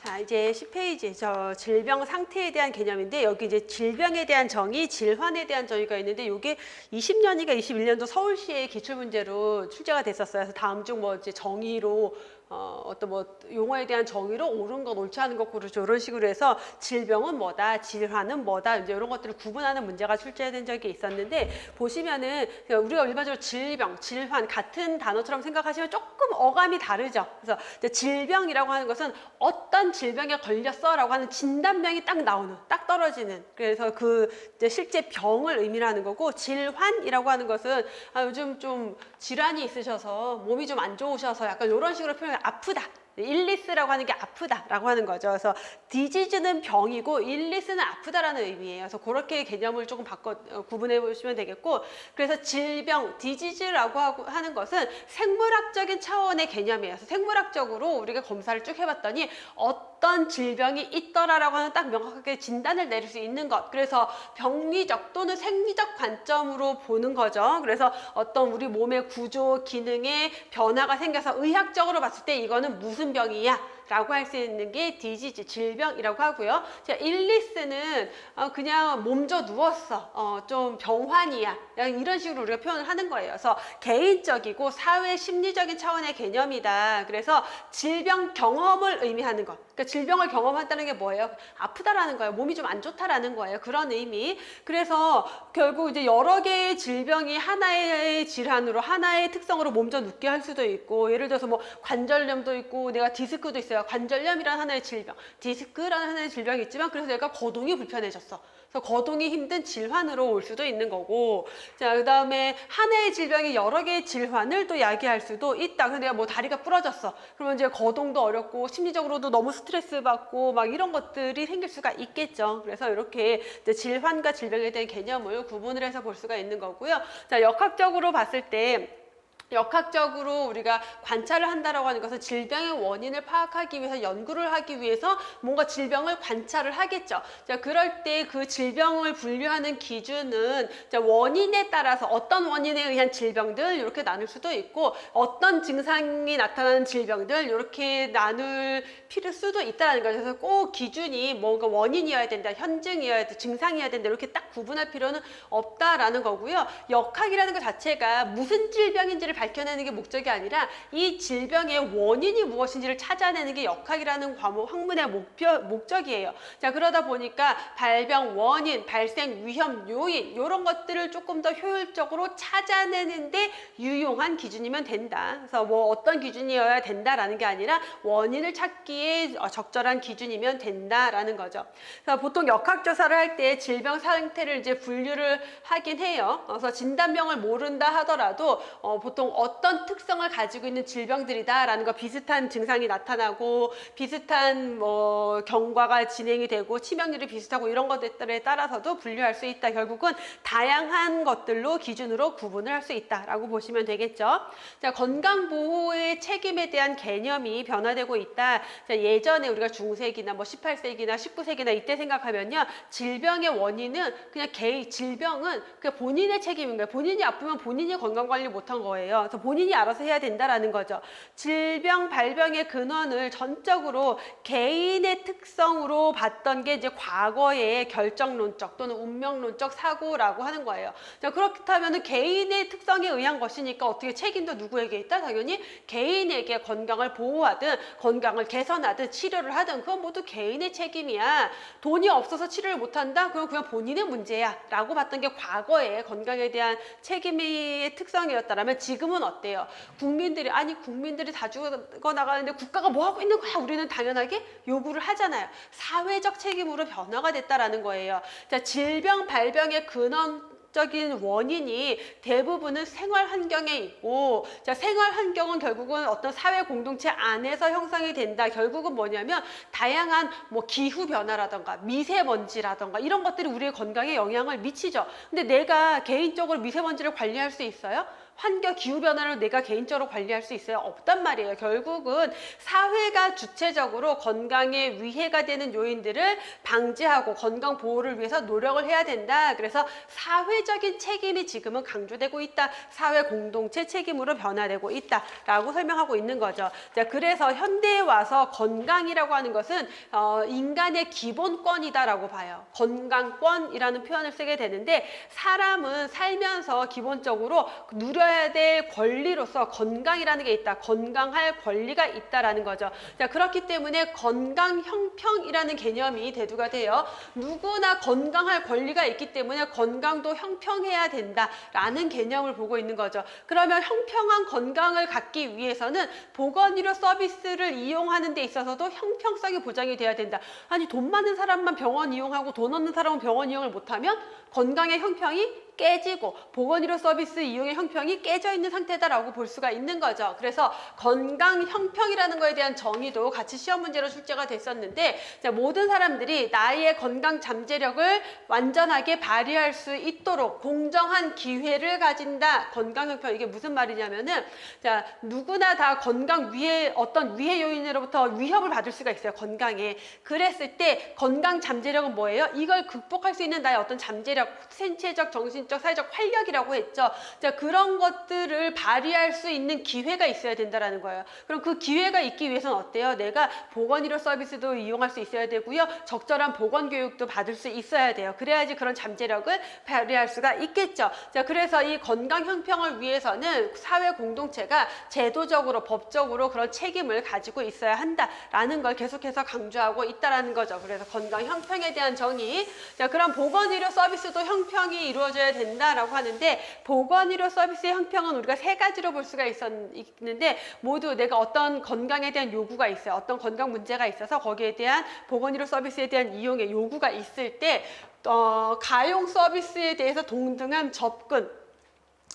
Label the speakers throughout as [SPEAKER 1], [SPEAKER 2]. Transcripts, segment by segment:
[SPEAKER 1] 자, 이제 10페이지 질병 상태에 대한 개념인데 여기 이제 질병에 대한 정의, 질환에 대한 정의가 있는데 이게 20년인가 21년도 서울시의 기출문제로 출제가 됐었어요. 그래서 다음 중 뭐 이제 정의로 어떤 뭐 용어에 대한 정의로 옳은 것, 옳지 않은 것 고르죠. 이런 식으로 해서 질병은 뭐다, 질환은 뭐다, 이제 이런 것들을 구분하는 문제가 출제된 적이 있었는데 보시면은 우리가 일반적으로 질병, 질환 같은 단어처럼 생각하시면 조금 어감이 다르죠. 그래서 이제 질병이라고 하는 것은 어떤 질병에 걸렸어라고 하는 진단명이 딱 나오는, 딱 떨어지는. 그래서 그 이제 실제 병을 의미하는 거고 질환이라고 하는 것은 요즘 좀 질환이 있으셔서 몸이 좀 안 좋으셔서 약간 이런 식으로 표현해 아프다. 일리스라고 하는 게 아프다라고 하는 거죠. 그래서 디지즈는 병이고 일리스는 아프다라는 의미예요. 그래서 그렇게 개념을 조금 구분해 보시면 되겠고, 그래서 질병, 디지즈라고 하는 것은 생물학적인 차원의 개념이에요. 그래서 생물학적으로 우리가 검사를 쭉 해봤더니 어떤 질병이 있더라라고 하는 딱 명확하게 진단을 내릴 수 있는 것. 그래서 병리적 또는 생리적 관점으로 보는 거죠. 그래서 어떤 우리 몸의 구조, 기능에 변화가 생겨서 의학적으로 봤을 때 이거는 무슨 병이야? 라고 할 수 있는 게 디지즈, 질병이라고 하고요. 자, 일리스는 그냥 몸져 누웠어. 좀 병환이야. 이런 식으로 우리가 표현을 하는 거예요. 그래서 개인적이고 사회 심리적인 차원의 개념이다. 그래서 질병 경험을 의미하는 것. 그러니까 질병을 경험한다는 게 뭐예요? 아프다라는 거예요. 몸이 좀 안 좋다라는 거예요. 그런 의미. 그래서 결국 이제 여러 개의 질병이 하나의 질환으로, 하나의 특성으로 몸져 눕게 할 수도 있고, 예를 들어서 뭐 관절염도 있고, 내가 디스크도 있어요. 관절염이라는 하나의 질병, 디스크라는 하나의 질병이 있지만 그래서 내가 거동이 불편해졌어. 그래서 거동이 힘든 질환으로 올 수도 있는 거고, 자, 그 다음에 하나의 질병이 여러 개의 질환을 또 야기할 수도 있다. 그래서 내가 뭐 다리가 부러졌어. 그러면 이제 거동도 어렵고 심리적으로도 너무 스트레스 받고 막 이런 것들이 생길 수가 있겠죠. 그래서 이렇게 이제 질환과 질병에 대한 개념을 구분을 해서 볼 수가 있는 거고요. 자, 역학적으로 봤을 때 역학적으로 우리가 관찰을 한다라고 하는 것은 질병의 원인을 파악하기 위해서 연구를 하기 위해서 뭔가 질병을 관찰을 하겠죠. 자, 그럴 때 그 질병을 분류하는 기준은 자, 원인에 따라서 어떤 원인에 의한 질병들 이렇게 나눌 수도 있고 어떤 증상이 나타나는 질병들 이렇게 나눌 필요 수도 있다는 거죠. 그래서 꼭 기준이 뭔가 원인이어야 된다, 현증이어야 돼, 증상이어야 된다 이렇게 딱 구분할 필요는 없다라는 거고요. 역학이라는 것 자체가 무슨 질병인지를 밝혀내는 게 목적이 아니라 이 질병의 원인이 무엇인지를 찾아내는 게 역학이라는 학문의 목적이에요. 자, 그러다 보니까 발병 원인, 발생 위험 요인 이런 것들을 조금 더 효율적으로 찾아내는데 유용한 기준이면 된다. 그래서 뭐 어떤 기준이어야 된다라는 게 아니라 원인을 찾기에 적절한 기준이면 된다라는 거죠. 그래서 보통 역학 조사를 할 때 질병 상태를 이제 분류를 하긴 해요. 그래서 진단명을 모른다 하더라도 보통 어떤 특성을 가지고 있는 질병들이다라는 거 비슷한 증상이 나타나고 비슷한 뭐 경과가 진행이 되고 치명률이 비슷하고 이런 것들에 따라서도 분류할 수 있다. 결국은 다양한 것들로 기준으로 구분을 할 수 있다라고 보시면 되겠죠. 자, 건강보호의 책임에 대한 개념이 변화되고 있다. 자, 예전에 우리가 중세기나 뭐 18세기나 19세기나 이때 생각하면요. 질병의 원인은 그냥 질병은 그냥 본인의 책임인 거예요. 본인이 아프면 본인이 건강관리 못한 거예요. 그래서 본인이 알아서 해야 된다라는 거죠. 질병, 발병의 근원을 전적으로 개인의 특성으로 봤던 게 이제 과거의 결정론적 또는 운명론적 사고라고 하는 거예요. 자, 그렇다면 개인의 특성에 의한 것이니까 어떻게 책임도 누구에게 있다? 당연히 개인에게 건강을 보호하든 건강을 개선하든 치료를 하든 그건 모두 개인의 책임이야. 돈이 없어서 치료를 못한다? 그건 그냥 본인의 문제야 라고 봤던 게 과거의 건강에 대한 책임의 특성이었다면 지금은 어때요? 국민들이 다 죽어 나가는데 국가가 뭐 하고 있는 거야? 우리는 당연하게 요구를 하잖아요. 사회적 책임으로 변화가 됐다라는 거예요. 자, 질병 발병의 근원적인 원인이 대부분은 생활 환경에 있고, 자, 생활 환경은 결국은 어떤 사회 공동체 안에서 형성이 된다. 결국은 뭐냐면 다양한 뭐 기후 변화라던가 미세먼지라던가 이런 것들이 우리의 건강에 영향을 미치죠. 근데 내가 개인적으로 미세먼지를 관리할 수 있어요? 환경 기후 변화를 내가 개인적으로 관리할 수 있어요? 없단 말이에요. 결국은 사회가 주체적으로 건강에 위해가 되는 요인들을 방지하고 건강 보호를 위해서 노력을 해야 된다. 그래서 사회적인 책임이 지금은 강조되고 있다. 사회 공동체 책임으로 변화되고 있다라고 설명하고 있는 거죠. 자, 그래서 현대에 와서 건강이라고 하는 것은 인간의 기본권이다라고 봐요. 건강권이라는 표현을 쓰게 되는데 사람은 살면서 기본적으로 누려야 될 권리로서 건강이라는 게 있다. 건강할 권리가 있다라는 거죠. 자, 그렇기 때문에 건강 형평이라는 개념이 대두가 돼요. 누구나 건강할 권리가 있기 때문에 건강도 형평해야 된다라는 개념을 보고 있는 거죠. 그러면 형평한 건강을 갖기 위해서는 보건의료 서비스를 이용하는 데 있어서도 형평성이 보장이 돼야 된다. 아니, 돈 많은 사람만 병원 이용하고 돈 없는 사람은 병원 이용을 못하면 건강의 형평이 깨지고 보건의료 서비스 이용의 형평이 깨져 있는 상태다라고 볼 수가 있는 거죠. 그래서 건강 형평이라는 거에 대한 정의도 같이 시험 문제로 출제가 됐었는데, 자, 모든 사람들이 나의 건강 잠재력을 완전하게 발휘할 수 있도록 공정한 기회를 가진다. 건강 형평, 이게 무슨 말이냐면은, 자, 누구나 다 건강 위해 어떤 위해 요인으로부터 위협을 받을 수가 있어요. 건강에. 그랬을 때 건강 잠재력은 뭐예요? 이걸 극복할 수 있는 나의 어떤 잠재력, 신체적, 정신적, 사회적 활력이라고 했죠. 자, 그런 것들을 발휘할 수 있는 기회가 있어야 된다라는 거예요. 그럼 그 기회가 있기 위해서는 어때요? 내가 보건의료 서비스도 이용할 수 있어야 되고요. 적절한 보건교육도 받을 수 있어야 돼요. 그래야지 그런 잠재력을 발휘할 수가 있겠죠. 자, 그래서 이 건강 형평을 위해서는 사회 공동체가 제도적으로, 법적으로 그런 책임을 가지고 있어야 한다라는 걸 계속해서 강조하고 있다라는 거죠. 그래서 건강 형평에 대한 정의. 자, 그럼 보건의료 서비스도 형평이 이루어져야 된다라고 하는데, 보건의료 서비스의 형평은 우리가 세 가지로 볼 수가 있는데, 모두 내가 어떤 건강에 대한 요구가 있어요. 어떤 건강 문제가 있어서 거기에 대한 보건의료 서비스에 대한 이용의 요구가 있을 때 가용 서비스에 대해서 동등한 접근.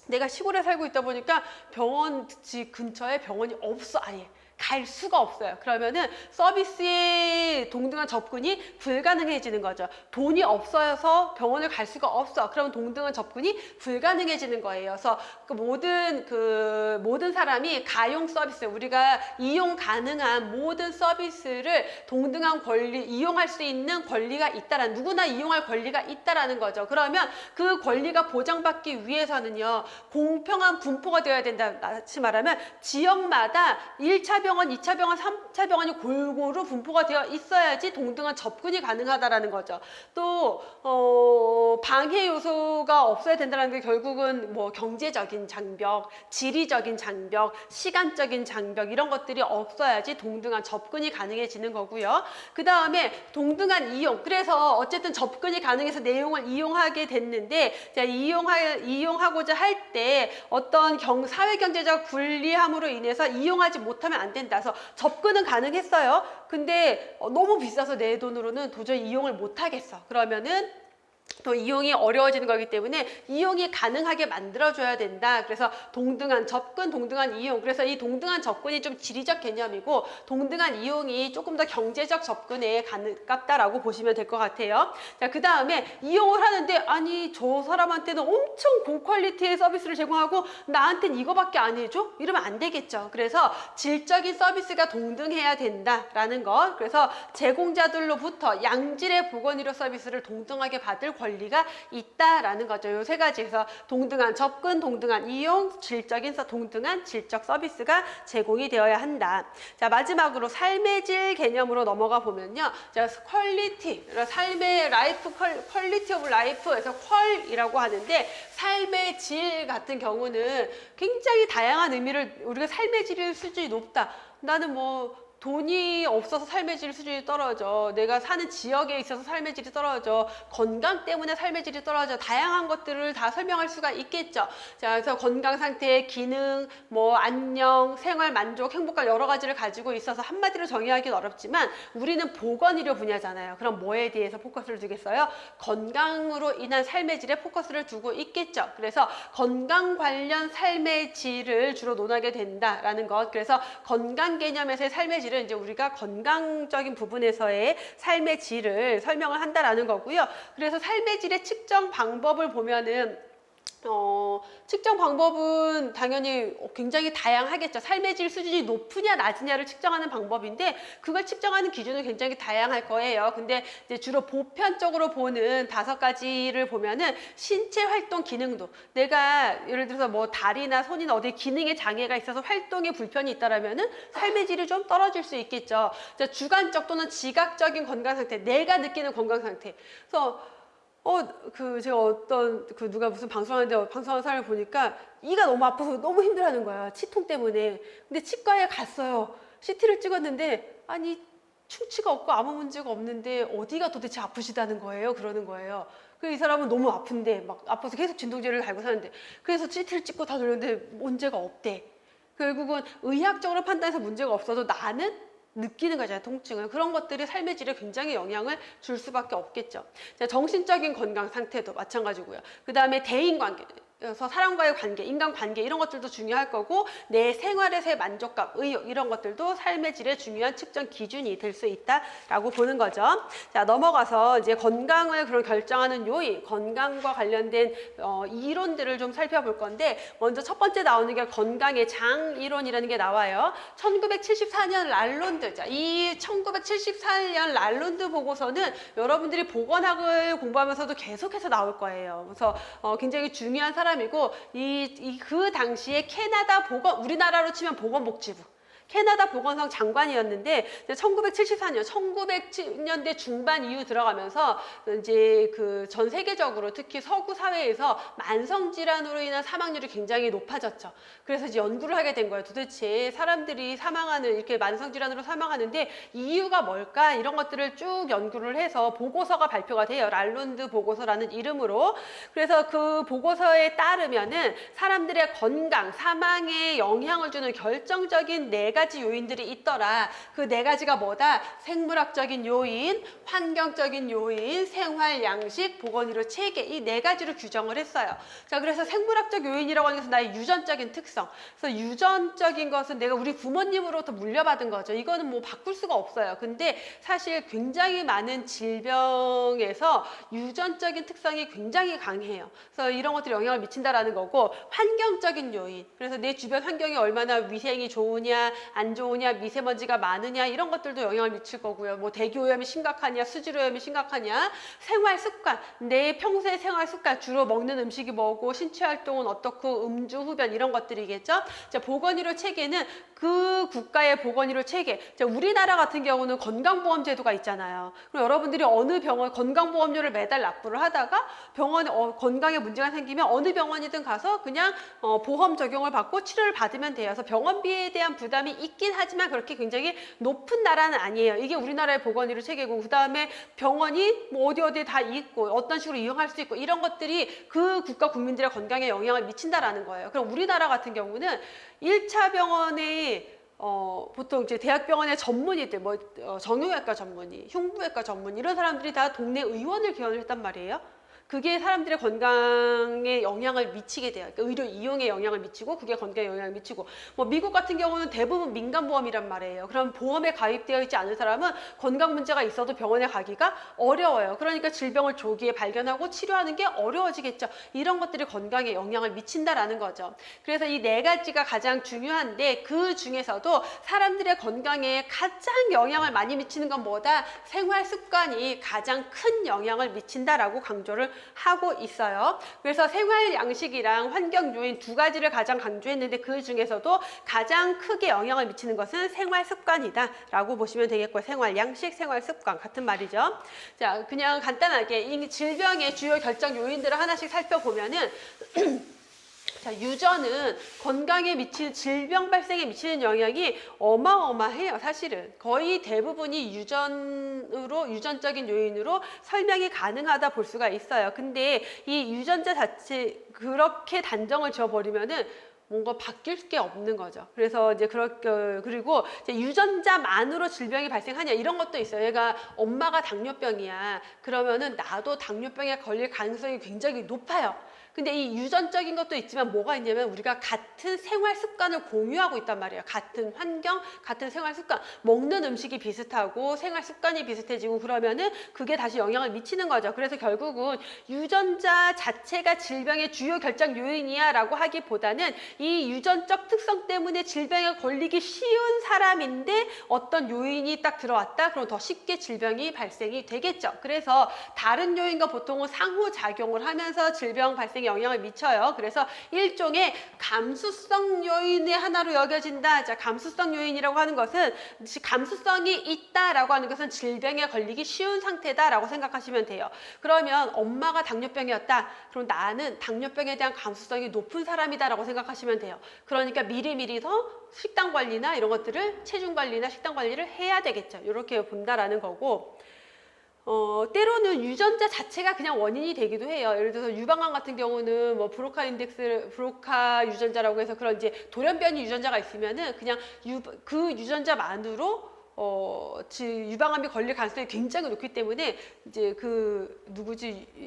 [SPEAKER 1] 내가 시골에 살고 있다 보니까 병원 집 근처에 병원이 없어. 아예 갈 수가 없어요. 그러면은 서비스에 동등한 접근이 불가능해지는 거죠. 돈이 없어서 병원을 갈 수가 없어. 그러면 동등한 접근이 불가능해지는 거예요. 그래서 모든 사람이 가용 서비스, 우리가 이용 가능한 모든 서비스를 동등한 권리, 이용할 수 있는 권리가 있다라는, 누구나 이용할 권리가 있다라는 거죠. 그러면 그 권리가 보장받기 위해서는요, 공평한 분포가 되어야 된다. 다시 말하면 지역마다 1차 병원, 2차 병원, 3차 병원이 골고루 분포가 되어 있어야지 동등한 접근이 가능하다라는 거죠. 또 방해 요소가 없어야 된다는 게 결국은 뭐 경제적인 장벽, 지리적인 장벽, 시간적인 장벽, 이런 것들이 없어야지 동등한 접근이 가능해지는 거고요. 그 다음에 동등한 이용. 그래서 어쨌든 접근이 가능해서 내용을 이용하게 됐는데, 자, 이용하고자 할 때 어떤 사회경제적 불리함으로 인해서 이용하지 못하면 안 된다. 그래서 접근은 가능했어요. 근데 너무 비싸서 내 돈으로는 도저히 이용을 못 하겠어. 그러면은 또 이용이 어려워지는 거기 때문에 이용이 가능하게 만들어줘야 된다. 그래서 동등한 접근, 동등한 이용. 그래서 이 동등한 접근이 좀 지리적 개념이고, 동등한 이용이 조금 더 경제적 접근에 가깝다라고 보시면 될 것 같아요. 자, 그 다음에 이용을 하는데, 아니, 저 사람한테는 엄청 고퀄리티의 서비스를 제공하고 나한테는 이거밖에 안 해줘? 이러면 안 되겠죠. 그래서 질적인 서비스가 동등해야 된다라는 것. 그래서 제공자들로부터 양질의 보건의료 서비스를 동등하게 받을 권리가 있다라는 거죠. 요 세 가지에서 동등한 접근, 동등한 이용, 동등한 질적 서비스가 제공이 되어야 한다. 자, 마지막으로 삶의 질 개념으로 넘어가 보면요. 자, 퀄리티, 삶의 라이프, 퀄리티 오브 라이프에서 퀄이라고 하는데, 삶의 질 같은 경우는 굉장히 다양한 의미를, 우리가 삶의 질 수준이 높다. 나는 뭐 돈이 없어서 삶의 질 수준이 떨어져. 내가 사는 지역에 있어서 삶의 질이 떨어져. 건강 때문에 삶의 질이 떨어져. 다양한 것들을 다 설명할 수가 있겠죠. 자, 그래서 건강 상태, 기능, 뭐 안녕, 생활 만족, 행복감 여러 가지를 가지고 있어서 한마디로 정의하기는 어렵지만 우리는 보건의료 분야잖아요. 그럼 뭐에 대해서 포커스를 두겠어요? 건강으로 인한 삶의 질에 포커스를 두고 있겠죠. 그래서 건강 관련 삶의 질을 주로 논하게 된다라는 것. 그래서 건강 개념에서의 삶의 질 이제 우리가 건강적인 부분에서의 삶의 질을 설명을 한다라는 거고요. 그래서 삶의 질의 측정 방법을 보면은 측정 방법은 당연히 굉장히 다양하겠죠. 삶의 질 수준이 높으냐 낮으냐를 측정하는 방법인데 그걸 측정하는 기준은 굉장히 다양할 거예요. 근데 이제 주로 보편적으로 보는 5가지를 보면은 신체 활동 기능도, 내가 예를 들어서 뭐 다리나 손이나 어디 기능에 장애가 있어서 활동에 불편이 있다라면은 삶의 질이 좀 떨어질 수 있겠죠. 주관적 또는 지각적인 건강 상태, 내가 느끼는 건강 상태. 그래서 제가 누가 무슨 방송하는데 방송하는 사람을 보니까 이가 너무 아파서 너무 힘들어하는 거야. 치통 때문에. 근데 치과에 갔어요. CT를 찍었는데 아니 충치가 없고 아무 문제가 없는데 어디가 도대체 아프시다는 거예요. 그러는 거예요. 이 사람은 너무 아픈데 막 아파서 계속 진통제를 달고 사는데 그래서 CT를 찍고 다 돌렸는데 문제가 없대. 결국은 의학적으로 판단해서 문제가 없어도 나는 느끼는 거잖아요, 통증을. 그런 것들이 삶의 질에 굉장히 영향을 줄 수밖에 없겠죠. 정신적인 건강 상태도 마찬가지고요. 그 다음에 대인관계. 그래서 사람과의 관계, 인간관계 이런 것들도 중요할 거고 내 생활에서의 만족감, 의욕 이런 것들도 삶의 질의 중요한 측정 기준이 될 수 있다라고 보는 거죠. 자, 넘어가서 이제 건강을 그런 결정하는 요인, 건강과 관련된 이론들을 좀 살펴볼 건데 먼저 첫 번째 나오는 게 건강의 장 이론이라는 게 나와요. 1974년 랄론드. 자, 이 1974년 랄론드 보고서는 여러분들이 보건학을 공부하면서도 계속해서 나올 거예요. 그래서 굉장히 중요한 사람이고 그 당시에 캐나다 우리나라로 치면 보건복지부 캐나다 보건성 장관이었는데 1974년, 1900년대 중반 이후 들어가면서 이제 그 전 세계적으로 특히 서구 사회에서 만성 질환으로 인한 사망률이 굉장히 높아졌죠. 그래서 이제 연구를 하게 된 거예요. 도대체 사람들이 사망하는 이렇게 만성 질환으로 사망하는데 이유가 뭘까? 이런 것들을 쭉 연구를 해서 보고서가 발표가 돼요. 랄론드 보고서라는 이름으로. 그래서 그 보고서에 따르면은 사람들의 건강, 사망에 영향을 주는 결정적인 4가지 요인들이 있더라. 그 4가지가 뭐다? 생물학적인 요인, 환경적인 요인, 생활 양식, 보건의료 체계 이 4가지로 규정을 했어요. 자, 그래서 생물학적 요인이라고 하는 것은 나의 유전적인 특성. 그래서 유전적인 것은 내가 우리 부모님으로부터 물려받은 거죠. 이거는 뭐 바꿀 수가 없어요. 근데 사실 굉장히 많은 질병에서 유전적인 특성이 굉장히 강해요. 그래서 이런 것들이 영향을 미친다라는 거고 환경적인 요인. 그래서 내 주변 환경이 얼마나 위생이 좋으냐 안 좋으냐, 미세먼지가 많으냐 이런 것들도 영향을 미칠 거고요. 뭐 대기오염이 심각하냐, 수질오염이 심각하냐, 생활 습관, 내 평소의 생활 습관, 주로 먹는 음식이 뭐고, 신체 활동은 어떻고, 음주, 흡연 이런 것들이겠죠. 자, 보건의료 체계는 그 국가의 보건의료 체계. 자, 우리나라 같은 경우는 건강보험제도가 있잖아요. 그럼 여러분들이 어느 병원 건강보험료를 매달 납부를 하다가 병원에 건강에 문제가 생기면 어느 병원이든 가서 그냥 보험 적용을 받고 치료를 받으면 돼요. 그래서 병원비에 대한 부담이 있긴 하지만 그렇게 굉장히 높은 나라는 아니에요. 이게 우리나라의 보건의료 체계고 그 다음에 병원이 뭐 어디에 다 있고 어떤 식으로 이용할 수 있고 이런 것들이 그 국가 국민들의 건강에 영향을 미친다라는 거예요. 그럼 우리나라 같은 경우는 1차 병원에 보통 이제 대학병원의 전문의들, 정형외과 전문의, 흉부외과 전문의 이런 사람들이 다 동네 의원을 개원을 했단 말이에요. 그게 사람들의 건강에 영향을 미치게 돼요. 그러니까 의료 이용에 영향을 미치고 그게 건강에 영향을 미치고 뭐 미국 같은 경우는 대부분 민간보험이란 말이에요. 그럼 보험에 가입되어 있지 않은 사람은 건강 문제가 있어도 병원에 가기가 어려워요. 그러니까 질병을 조기에 발견하고 치료하는 게 어려워지겠죠. 이런 것들이 건강에 영향을 미친다라는 거죠. 그래서 이 4가지가 가장 중요한데 그 중에서도 사람들의 건강에 가장 영향을 많이 미치는 건 뭐다? 생활 습관이 가장 큰 영향을 미친다라고 강조를 하고 있어요. 그래서 생활 양식이랑 환경 요인 2가지를 가장 강조했는데 그 중에서도 가장 크게 영향을 미치는 것은 생활 습관이다 라고 보시면 되겠고요. 생활 양식, 생활 습관 같은 말이죠. 자, 그냥 간단하게 이 질병의 주요 결정 요인들을 하나씩 살펴보면은 자, 유전은 건강에 미치는 질병 발생에 미치는 영향이 어마어마해요. 사실은 거의 대부분이 유전적인 요인으로 설명이 가능하다 볼 수가 있어요. 근데 이 유전자 자체 그렇게 단정을 지어버리면은 뭔가 바뀔 게 없는 거죠. 그래서 이제 그리고 이제 유전자만으로 질병이 발생하냐 이런 것도 있어요. 얘가 엄마가 당뇨병이야. 그러면은 나도 당뇨병에 걸릴 가능성이 굉장히 높아요. 근데 이 유전적인 것도 있지만 뭐가 있냐면 우리가 같은 생활 습관을 공유하고 있단 말이에요. 같은 환경, 같은 생활 습관, 먹는 음식이 비슷하고 생활 습관이 비슷해지고 그러면은 그게 다시 영향을 미치는 거죠. 그래서 결국은 유전자 자체가 질병의 주요 결정 요인이야 라고 하기보다는 이 유전적 특성 때문에 질병에 걸리기 쉬운 사람인데 어떤 요인이 딱 들어왔다? 그럼 더 쉽게 질병이 발생이 되겠죠. 그래서 다른 요인과 보통은 상호작용을 하면서 질병 발생에 영향을 미쳐요. 그래서 일종의 감수성 요인의 하나로 여겨진다. 자, 감수성 요인이라고 하는 것은 감수성이 있다라고 하는 것은 질병에 걸리기 쉬운 상태다라고 생각하시면 돼요. 그러면 엄마가 당뇨병이었다. 그럼 나는 당뇨병에 대한 감수성이 높은 사람이다라고 생각하시면 돼요. 그러니까 미리미리 더 식단 관리나 이런 것들을 체중 관리나 식단 관리를 해야 되겠죠. 이렇게 본다라는 거고. 때로는 유전자 자체가 그냥 원인이 되기도 해요. 예를 들어서 유방암 같은 경우는 뭐 브로카 유전자라고 해서 그런 이제 돌연변이 유전자가 있으면은 그냥 그 유전자만으로 유방암이 걸릴 가능성이 굉장히 높기 때문에 이제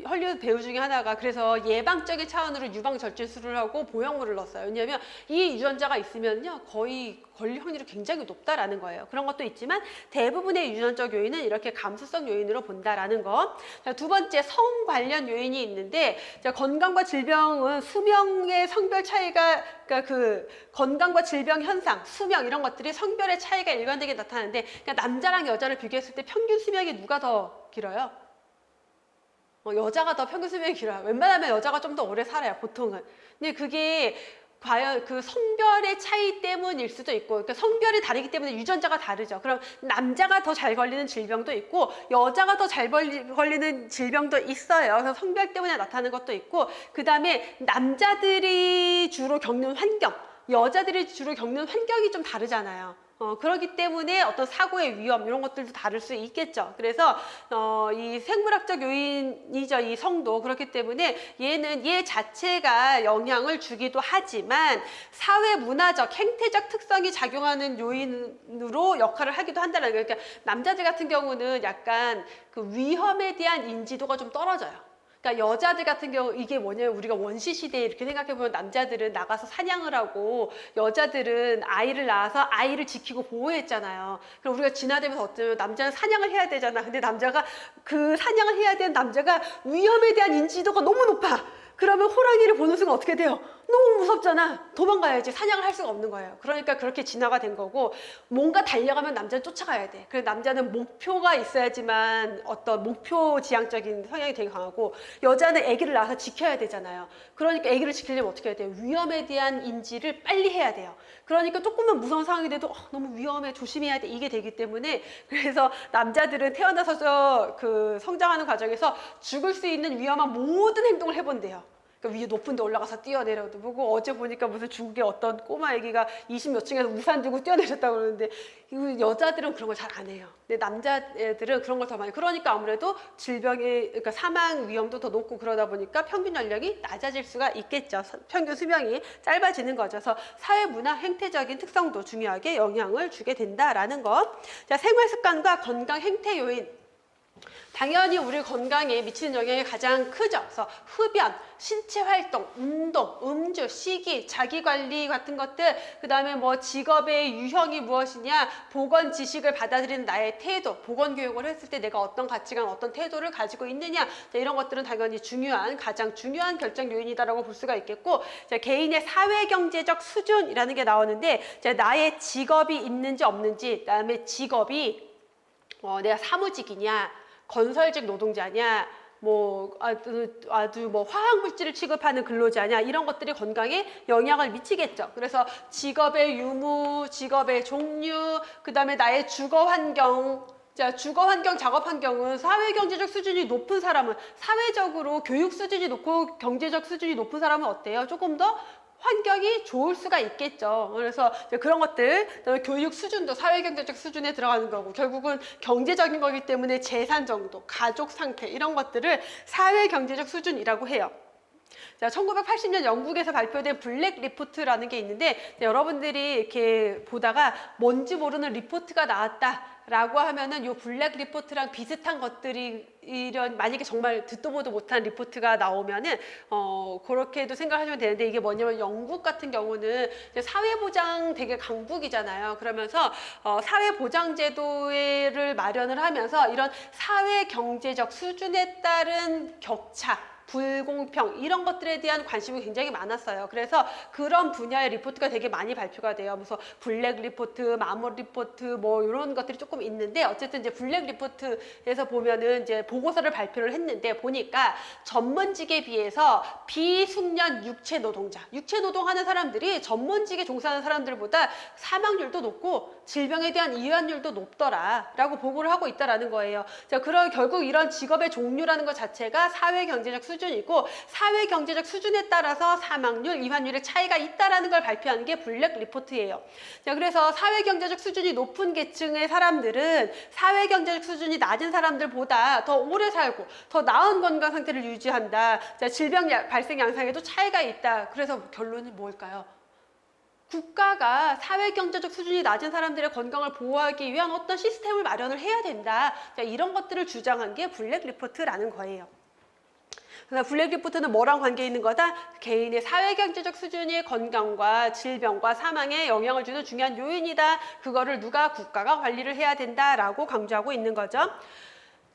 [SPEAKER 1] 헐리우드 배우 중에 하나가 그래서 예방적인 차원으로 유방절제술을 하고 보형물을 넣었어요. 왜냐하면 이 유전자가 있으면요 거의 걸릴 확률이 굉장히 높다라는 거예요. 그런 것도 있지만 대부분의 유전적 요인은 이렇게 감수성 요인으로 본다라는 거. 자, 두 번째 성 관련 요인이 있는데 자, 건강과 질병은 수명의 성별 차이가 그러니까 그 건강과 질병 현상, 수명 이런 것들이 성별의 차이가 일관되게 나타나는데 그러니까 남자랑 여자를 비교했을 때 평균 수명이 누가 더 길어요? 여자가 더 평균 수명이 길어요. 웬만하면 여자가 좀 더 오래 살아요, 보통은. 근데 그게 과연 그 성별의 차이 때문일 수도 있고, 그러니까 성별이 다르기 때문에 유전자가 다르죠. 그럼 남자가 더 잘 걸리는 질병도 있고, 여자가 더 잘 걸리는 질병도 있어요. 그래서 성별 때문에 나타나는 것도 있고, 그 다음에 남자들이 주로 겪는 환경, 여자들이 주로 겪는 환경이 좀 다르잖아요. 그렇기 때문에 어떤 사고의 위험 이런 것들도 다를 수 있겠죠. 그래서 이 생물학적 요인이죠. 이 성도. 그렇기 때문에 얘 자체가 영향을 주기도 하지만 사회 문화적 행태적 특성이 작용하는 요인으로 역할을 하기도 한다는 거예요. 그러니까 남자들 같은 경우는 약간 그 위험에 대한 인지도가 좀 떨어져요. 그러니까 여자들 같은 경우 이게 뭐냐면 우리가 원시 시대에 이렇게 생각해보면 남자들은 나가서 사냥을 하고 여자들은 아이를 낳아서 아이를 지키고 보호했잖아요. 그럼 우리가 진화되면서 어쩌면 남자는 사냥을 해야 되잖아. 근데 남자가 그 사냥을 해야 되는 남자가 위험에 대한 인지도가 너무 높아. 그러면 호랑이를 보는 순간 어떻게 돼요? 너무 무섭잖아. 도망가야지. 사냥을 할 수가 없는 거예요. 그러니까 그렇게 진화가 된 거고 뭔가 달려가면 남자는 쫓아가야 돼. 그래서 남자는 목표가 있어야지만 어떤 목표 지향적인 성향이 되게 강하고 여자는 아기를 낳아서 지켜야 되잖아요. 그러니까 아기를 지키려면 어떻게 해야 돼요? 위험에 대한 인지를 빨리 해야 돼요. 그러니까 조금만 무서운 상황이 돼도 너무 위험해 조심해야 돼 이게 되기 때문에 그래서 남자들은 태어나서 그 성장하는 과정에서 죽을 수 있는 위험한 모든 행동을 해본대요. 그러니까 위에 높은 데 올라가서 뛰어내려도 보고 어제 보니까 무슨 중국의 어떤 꼬마 애기가 20몇 층에서 우산 들고 뛰어내렸다고 그러는데 여자들은 그런 걸 잘 안 해요. 근데 남자애들은 그런 걸 더 많이 그러니까 아무래도 질병의 그러니까 사망 위험도 더 높고 그러다 보니까 평균 연령이 낮아질 수가 있겠죠. 평균 수명이 짧아지는 거죠. 그래서 사회 문화 행태적인 특성도 중요하게 영향을 주게 된다라는 것. 자, 생활 습관과 건강 행태 요인. 당연히 우리 건강에 미치는 영향이 가장 크죠. 그래서 흡연, 신체 활동, 운동, 음주, 식이, 자기관리 같은 것들, 그 다음에 뭐 직업의 유형이 무엇이냐, 보건 지식을 받아들이는 나의 태도, 보건 교육을 했을 때 내가 어떤 가치관, 어떤 태도를 가지고 있느냐, 자, 이런 것들은 당연히 가장 중요한 결정 요인이다라고 볼 수가 있겠고, 자, 개인의 사회경제적 수준이라는 게 나오는데, 자, 나의 직업이 있는지 없는지, 그 다음에 직업이 내가 사무직이냐, 건설직 노동자냐, 뭐 아주 뭐 화학물질을 취급하는 근로자냐 이런 것들이 건강에 영향을 미치겠죠. 그래서 직업의 유무, 직업의 종류, 그 다음에 나의 주거 환경. 자, 주거 환경, 작업 환경은 사회 경제적 수준이 높은 사람은 사회적으로 교육 수준이 높고 경제적 수준이 높은 사람은 어때요? 조금 더 환경이 좋을 수가 있겠죠. 그래서 그런 것들, 그다음에 교육 수준도 사회경제적 수준에 들어가는 거고 결국은 경제적인 거기 때문에 재산 정도, 가족 상태 이런 것들을 사회경제적 수준이라고 해요. 자, 1980년 영국에서 발표된 블랙 리포트라는 게 있는데 여러분들이 이렇게 보다가 뭔지 모르는 리포트가 나왔다. 라고 하면은 요 블랙 리포트랑 비슷한 것들이 이런 만약에 정말 듣도 보도 못한 리포트가 나오면은 그렇게도 생각하시면 되는데, 이게 뭐냐면 영국 같은 경우는 이제 사회보장 되게 강국이잖아요. 그러면서 사회보장제도를 마련을 하면서 이런 사회 경제적 수준에 따른 격차, 불공평 이런 것들에 대한 관심이 굉장히 많았어요. 그래서 그런 분야의 리포트가 되게 많이 발표가 돼요. 그래서 블랙 리포트, 마모 리포트 뭐 이런 것들이 조금 있는데, 어쨌든 이제 블랙 리포트에서 보면은 이제 보고서를 발표를 했는데, 보니까 전문직에 비해서 비숙련 육체 노동하는 사람들이 전문직에 종사하는 사람들보다 사망률도 높고 질병에 대한 이완율도 높더라라고 보고를 하고 있다라는 거예요. 자, 그럼 결국 이런 직업의 종류라는 것 자체가 사회 경제적 수준이고, 사회 경제적 수준에 따라서 사망률, 이완율의 차이가 있다라는 걸 발표하는 게 블랙 리포트예요. 자, 그래서 사회 경제적 수준이 높은 계층의 사람들은 사회 경제적 수준이 낮은 사람들보다 더 오래 살고 더 나은 건강 상태를 유지한다. 자, 질병 발생 양상에도 차이가 있다. 그래서 결론이 뭘까요? 국가가 사회 경제적 수준이 낮은 사람들의 건강을 보호하기 위한 어떤 시스템을 마련을 해야 된다. 자, 이런 것들을 주장한 게 블랙 리포트라는 거예요. 그래서 블랙 리포트는 뭐랑 관계 있는 거다? 개인의 사회 경제적 수준이 건강과 질병과 사망에 영향을 주는 중요한 요인이다. 그거를 국가가 관리를 해야 된다라고 강조하고 있는 거죠.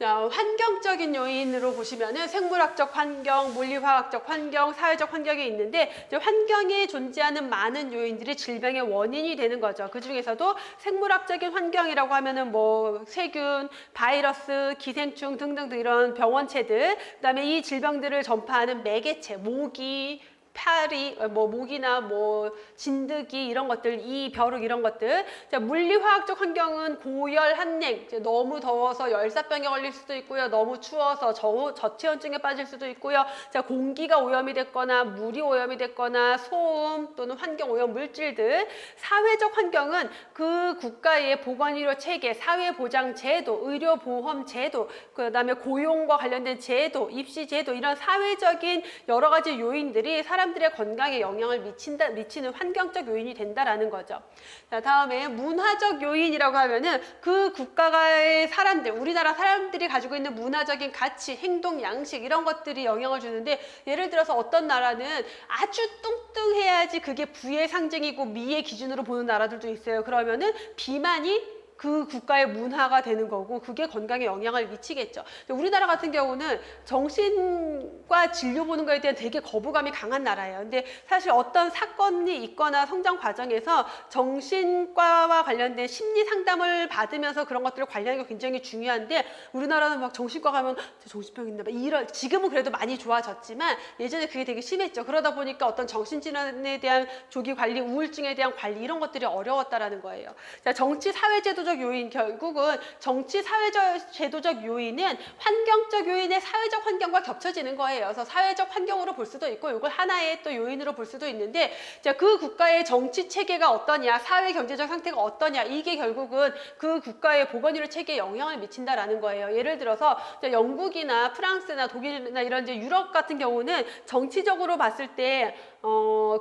[SPEAKER 1] 환경적인 요인으로 보시면은 생물학적 환경, 물리화학적 환경, 사회적 환경이 있는데, 환경에 존재하는 많은 요인들이 질병의 원인이 되는 거죠. 그 중에서도 생물학적인 환경이라고 하면은 뭐 세균, 바이러스, 기생충 등등등 이런 병원체들, 그다음에 이 질병들을 전파하는 매개체, 모기, 파리, 뭐 모기나 뭐 진드기 이런 것들, 이 벼룩 이런 것들. 자, 물리화학적 환경은 고열, 한냉, 너무 더워서 열사병에 걸릴 수도 있고요. 너무 추워서 저체온증에 빠질 수도 있고요. 자, 공기가 오염이 됐거나 물이 오염이 됐거나 소음 또는 환경 오염 물질들. 사회적 환경은 그 국가의 보건의료 체계, 사회보장 제도, 의료보험 제도, 그다음에 고용과 관련된 제도, 입시 제도, 이런 사회적인 여러 가지 요인들이 사람들의 건강에 영향을 미치는 환경적 요인이 된다라는 거죠. 자, 다음에 문화적 요인이라고 하면은 그 국가의 사람들, 우리나라 사람들이 가지고 있는 문화적인 가치, 행동, 양식 이런 것들이 영향을 주는데, 예를 들어서 어떤 나라는 아주 뚱뚱해야지 그게 부의 상징이고 미의 기준으로 보는 나라들도 있어요. 그러면은 비만이 그 국가의 문화가 되는 거고, 그게 건강에 영향을 미치겠죠. 우리나라 같은 경우는 정신과 진료 보는 거에 대한 되게 거부감이 강한 나라예요. 근데 사실 어떤 사건이 있거나 성장 과정에서 정신과와 관련된 심리 상담을 받으면서 그런 것들을 관리하는 게 굉장히 중요한데, 우리나라는 막 정신과 가면 정신병 있나 봐, 이런, 지금은 그래도 많이 좋아졌지만 예전에 그게 되게 심했죠. 그러다 보니까 어떤 정신질환에 대한 조기 관리, 우울증에 대한 관리 이런 것들이 어려웠다라는 거예요. 자, 정치 사회제도적 요인, 결국은 정치 사회적 제도적 요인은 환경적 요인의 사회적 환경과 겹쳐지는 거예요. 그래서 사회적 환경으로 볼 수도 있고, 이걸 하나의 또 요인으로 볼 수도 있는데, 자, 그 국가의 정치 체계가 어떠냐, 사회 경제적 상태가 어떠냐, 이게 결국은 그 국가의 보건의료 체계에 영향을 미친다라는 거예요. 예를 들어서 영국이나 프랑스나 독일이나 이런 이제 유럽 같은 경우는 정치적으로 봤을 때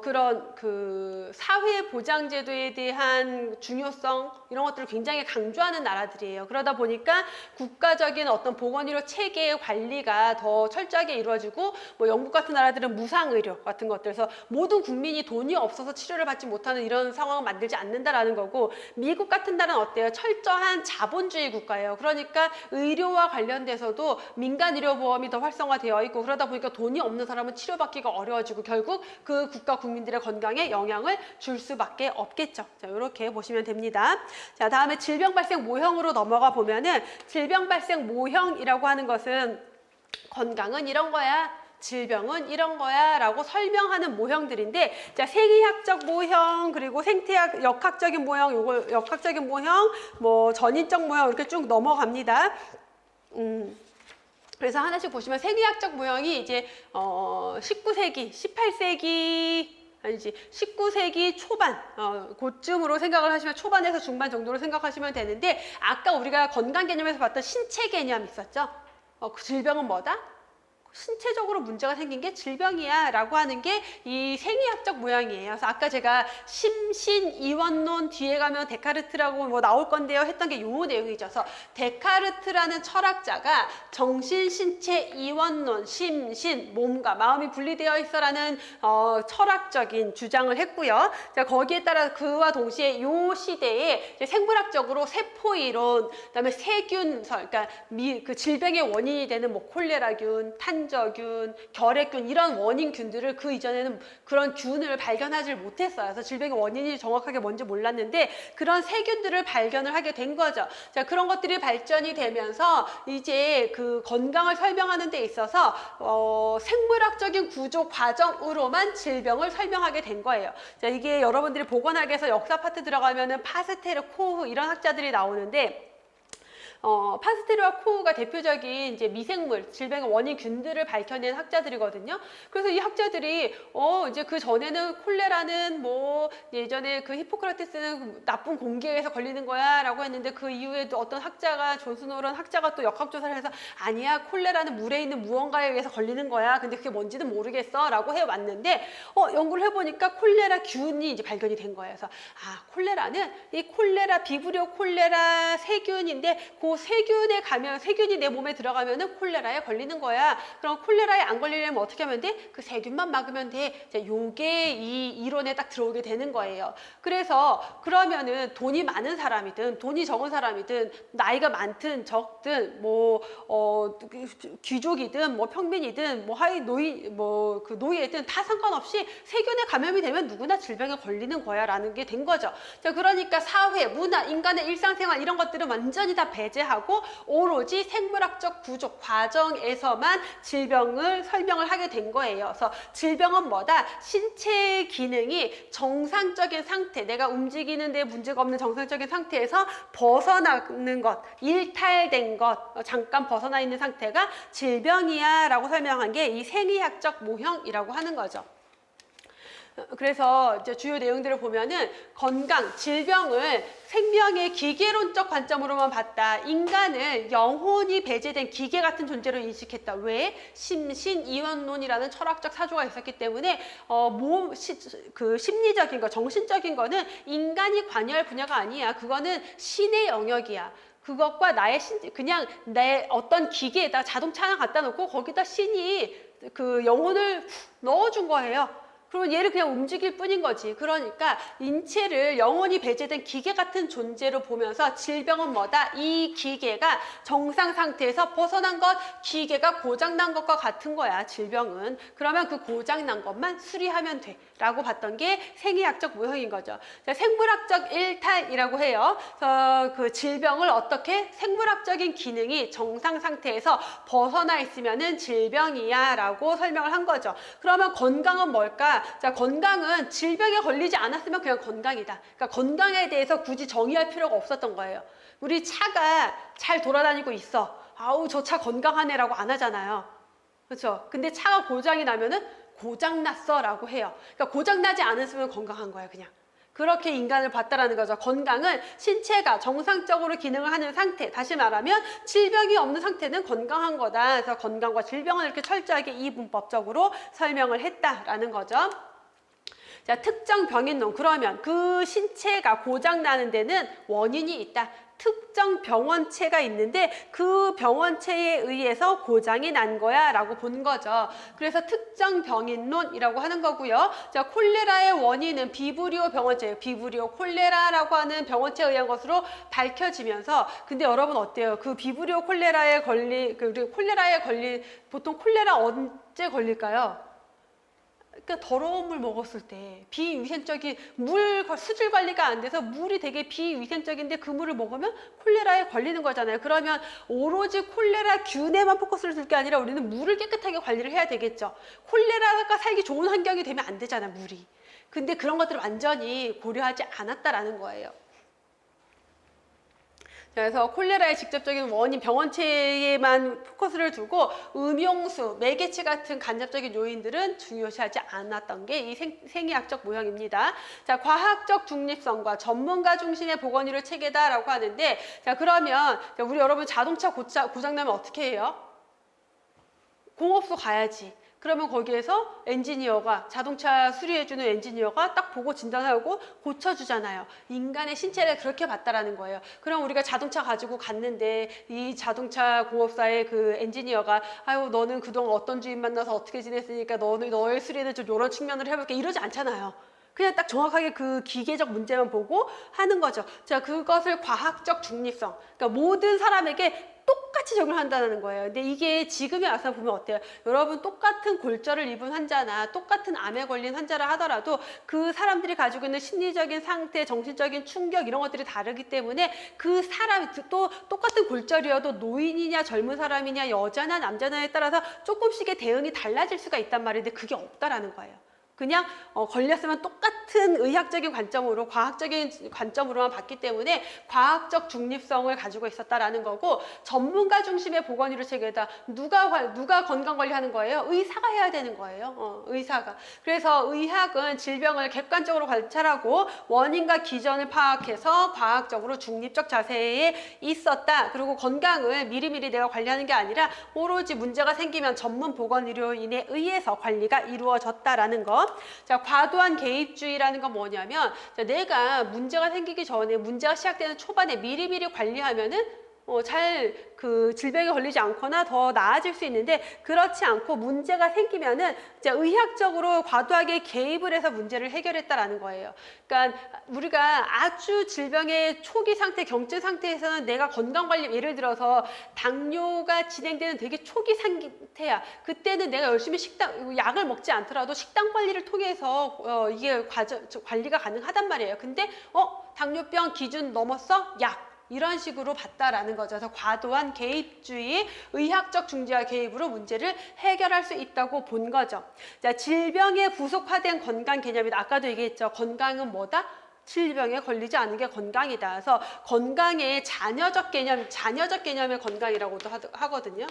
[SPEAKER 1] 그런 그 사회 보장 제도에 대한 중요성 이런 것들을 굉장히 강조하는 나라들이에요. 그러다 보니까 국가적인 어떤 보건의료 체계의 관리가 더 철저하게 이루어지고, 뭐 영국 같은 나라들은 무상의료 같은 것들, 그래서 모든 국민이 돈이 없어서 치료를 받지 못하는 이런 상황을 만들지 않는다라는 거고, 미국 같은 나라는 어때요? 철저한 자본주의 국가예요. 그러니까 의료와 관련돼서도 민간의료보험이 더 활성화되어 있고, 그러다 보니까 돈이 없는 사람은 치료받기가 어려워지고 결국 그 국가 국민들의 건강에 영향을 줄 수밖에 없겠죠. 자, 이렇게 보시면 됩니다. 자, 다음에 질병 발생 모형으로 넘어가 보면은, 질병 발생 모형이라고 하는 것은 건강은 이런 거야, 질병은 이런 거야 라고 설명하는 모형들인데, 자, 생의학적 모형, 그리고 생태학 역학적인 모형, 요거 역학적인 모형, 뭐 전인적 모형 이렇게 쭉 넘어갑니다. 그래서 하나씩 보시면, 생의학적 모형이 이제 19세기, 18세기 아니지 19세기 초반 그쯤으로 생각을 하시면, 초반에서 중반 정도로 생각하시면 되는데, 아까 우리가 건강 개념에서 봤던 신체 개념 있었죠? 그 질병은 뭐다? 신체적으로 문제가 생긴 게 질병이야 라고 하는 게 이 생리학적 모양이에요. 그래서 아까 제가 심신이원론 뒤에 가면 데카르트라고 뭐 나올 건데요 했던 게 요 내용이죠. 그래서 데카르트라는 철학자가 정신, 신체, 이원론, 심신, 몸과 마음이 분리되어 있어라는 철학적인 주장을 했고요. 자, 거기에 따라 그와 동시에 요 시대에 이제 생물학적으로 세포이론, 그다음에 세균설, 그러니까 그 질병의 원인이 되는 뭐 콜레라균, 탄저균, 결핵균 이런 원인균들을 그 이전에는 그런 균을 발견하지 못했어요. 그래서 질병의 원인이 정확하게 뭔지 몰랐는데 그런 세균들을 발견을 하게 된 거죠. 자, 그런 것들이 발전이 되면서 이제 그 건강을 설명하는 데 있어서 생물학적인 구조 과정으로만 질병을 설명하게 된 거예요. 자, 이게 여러분들이 보건학에서 역사 파트 들어가면은 파스테르, 코흐 이런 학자들이 나오는데 파스테르와 코흐가 대표적인 이제 미생물, 질병의 원인균들을 밝혀낸 학자들이거든요. 그래서 이 학자들이 이제 그 전에는 콜레라는 뭐 예전에 그 히포크라테스는 나쁜 공기에서 걸리는 거야라고 했는데 그 이후에도 어떤 학자가 존스노런 학자가 또 역학조사를 해서 아니야 콜레라는 물에 있는 무언가에 의해서 걸리는 거야. 근데 그게 뭔지는 모르겠어라고 해왔는데 연구를 해보니까 콜레라 균이 이제 발견이 된 거예요. 그래서 콜레라는 이 콜레라 비브리오 콜레라 세균인데 그 세균에 가면 세균이 내 몸에 들어가면은 콜레라에 걸리는 거야. 그럼 콜레라에 안 걸리려면 어떻게 하면 돼? 그 세균만 막으면 돼. 자, 요게 이 이론에 딱 들어오게 되는 거예요. 그래서 그러면은 돈이 많은 사람이든 돈이 적은 사람이든 나이가 많든 적든 뭐 귀족이든 뭐 평민이든 뭐 하위 노인 뭐 그 노예든 다 상관없이 세균에 감염이 되면 누구나 질병에 걸리는 거야라는 게 된 거죠. 자, 그러니까 사회, 문화, 인간의 일상생활 이런 것들은 완전히 다 배제하고 오로지 생물학적 구조 과정에서만 질병을 설명을 하게 된 거예요. 그래서 질병은 뭐다? 신체의 기능이 정상적인 상태, 내가 움직이는 데 문제가 없는 정상적인 상태에서 벗어나는 것, 일탈된 것, 잠깐 벗어나 있는 상태가 질병이야 라고 설명한 게 이 생리학적 모형이라고 하는 거죠. 그래서 이제 주요 내용들을 보면은 건강, 질병을 생명의 기계론적 관점으로만 봤다. 인간을 영혼이 배제된 기계 같은 존재로 인식했다. 왜? 심신이원론이라는 철학적 사조가 있었기 때문에 그 심리적인 거, 정신적인 거는 인간이 관여할 분야가 아니야. 그거는 신의 영역이야. 그것과 나의 그냥 내 어떤 기계에다 자동차 하나 갖다 놓고 거기다 신이 그 영혼을 넣어준 거예요. 그러면 얘를 그냥 움직일 뿐인 거지. 그러니까 인체를 영혼이 배제된 기계 같은 존재로 보면서 질병은 뭐다? 이 기계가 정상 상태에서 벗어난 것, 기계가 고장난 것과 같은 거야, 질병은. 그러면 그 고장난 것만 수리하면 돼. 라고 봤던 게 생리학적 모형인 거죠. 자, 생물학적 일탈이라고 해요. 그 질병을 어떻게 생물학적인 기능이 정상 상태에서 벗어나 있으면은 질병이야 라고 설명을 한 거죠. 그러면 건강은 뭘까? 자, 건강은 질병에 걸리지 않았으면 그냥 건강이다. 그러니까 건강에 대해서 굳이 정의할 필요가 없었던 거예요. 우리 차가 잘 돌아다니고 있어. 아우, 저 차 건강하네 라고 안 하잖아요. 그렇죠? 근데 차가 고장이 나면은 고장났어 라고 해요. 그러니까 고장나지 않았으면 건강한 거예요, 그냥. 그렇게 인간을 봤다라는 거죠. 건강은 신체가 정상적으로 기능을 하는 상태. 다시 말하면 질병이 없는 상태는 건강한 거다. 그래서 건강과 질병을 이렇게 철저하게 이분법적으로 설명을 했다라는 거죠. 자, 특정 병인론. 그러면 그 신체가 고장나는 데는 원인이 있다. 특정 병원체가 있는데 그 병원체에 의해서 고장이 난 거야 라고 본 거죠. 그래서 특정 병인론이라고 하는 거고요. 자, 콜레라의 원인은 비브리오 병원체예요. 비브리오 콜레라라고 하는 병원체에 의한 것으로 밝혀지면서 근데 여러분 어때요? 그 비브리오 콜레라에 보통 콜레라 언제 걸릴까요? 그러니까 더러운 물 먹었을 때 비위생적인 수질 관리가 안 돼서 물이 되게 비위생적인데 그 물을 먹으면 콜레라에 걸리는 거잖아요. 그러면 오로지 콜레라 균에만 포커스를 둘 게 아니라 우리는 물을 깨끗하게 관리를 해야 되겠죠. 콜레라가 살기 좋은 환경이 되면 안 되잖아, 물이. 근데 그런 것들을 완전히 고려하지 않았다라는 거예요. 그래서 콜레라의 직접적인 원인, 병원체에만 포커스를 두고 음용수, 매개체 같은 간접적인 요인들은 중요시하지 않았던 게 이 생리학적 모형입니다. 자, 과학적 중립성과 전문가 중심의 보건의료 체계다라고 하는데, 자, 그러면 우리 여러분 자동차 고장나면 어떻게 해요? 공업소 가야지. 그러면 거기에서 엔지니어가 자동차 수리해주는 엔지니어가 딱 보고 진단하고 고쳐주잖아요. 인간의 신체를 그렇게 봤다라는 거예요. 그럼 우리가 자동차 가지고 갔는데 이 자동차 공업사의 그 엔지니어가 아유 너는 그동안 어떤 주인 만나서 어떻게 지냈으니까 너의 수리는 좀 이런 측면으로 해볼게 이러지 않잖아요. 그냥 딱 정확하게 그 기계적 문제만 보고 하는 거죠. 자, 그것을 과학적 중립성. 그러니까 모든 사람에게 똑같이 적용한다는 거예요. 근데 이게 지금에 와서 보면 어때요? 여러분 똑같은 골절을 입은 환자나 똑같은 암에 걸린 환자라 하더라도 그 사람들이 가지고 있는 심리적인 상태, 정신적인 충격 이런 것들이 다르기 때문에 그 사람 또 똑같은 골절이어도 노인이냐 젊은 사람이냐 여자나 남자냐에 따라서 조금씩의 대응이 달라질 수가 있단 말인데 그게 없다라는 거예요. 그냥 걸렸으면 똑같은 의학적인 관점으로 과학적인 관점으로만 봤기 때문에 과학적 중립성을 가지고 있었다라는 거고 전문가 중심의 보건의료 체계다. 누가 건강관리하는 거예요? 의사가 해야 되는 거예요. 의사가. 그래서 의학은 질병을 객관적으로 관찰하고 원인과 기전을 파악해서 과학적으로 중립적 자세에 있었다. 그리고 건강을 미리미리 내가 관리하는 게 아니라 오로지 문제가 생기면 전문 보건의료인에 의해서 관리가 이루어졌다라는 것. 자, 과도한 개입주의라는 건 뭐냐면 자, 내가 문제가 생기기 전에 문제가 시작되는 초반에 미리미리 관리하면은 잘 그 질병에 걸리지 않거나 더 나아질 수 있는데 그렇지 않고 문제가 생기면은 이제 의학적으로 과도하게 개입을 해서 문제를 해결했다라는 거예요. 그러니까 우리가 아주 질병의 초기 상태, 경증 상태에서는 내가 건강관리 예를 들어서 당뇨가 진행되는 되게 초기 상태야. 그때는 내가 열심히 약을 먹지 않더라도 식단 관리를 통해서 이게 관리가 가능하단 말이에요. 근데 당뇨병 기준 넘었어? 약. 이런 식으로 봤다라는 거죠. 그래서 과도한 개입주의, 의학적 중재와 개입으로 문제를 해결할 수 있다고 본 거죠. 자, 질병에 부속화된 건강 개념이다. 아까도 얘기했죠. 건강은 뭐다? 질병에 걸리지 않는 게 건강이다. 그래서 건강의 자녀적 개념의 건강이라고도 하거든요.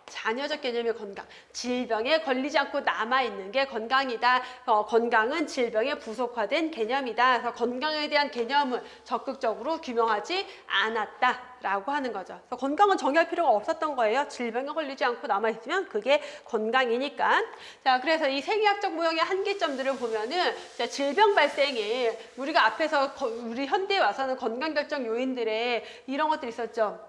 [SPEAKER 1] 자녀적 개념의 건강, 질병에 걸리지 않고 남아있는 게 건강이다. 건강은 질병에 부속화된 개념이다. 그래서 건강에 대한 개념을 적극적으로 규명하지 않았다라고 하는 거죠. 그래서 건강은 정의할 필요가 없었던 거예요. 질병에 걸리지 않고 남아있으면 그게 건강이니까. 자, 그래서 이 생리학적 모형의 한계점들을 보면은 자, 질병 발생에 우리가 앞에서 우리 현대에 와서는 건강 결정 요인들에 이런 것들이 있었죠.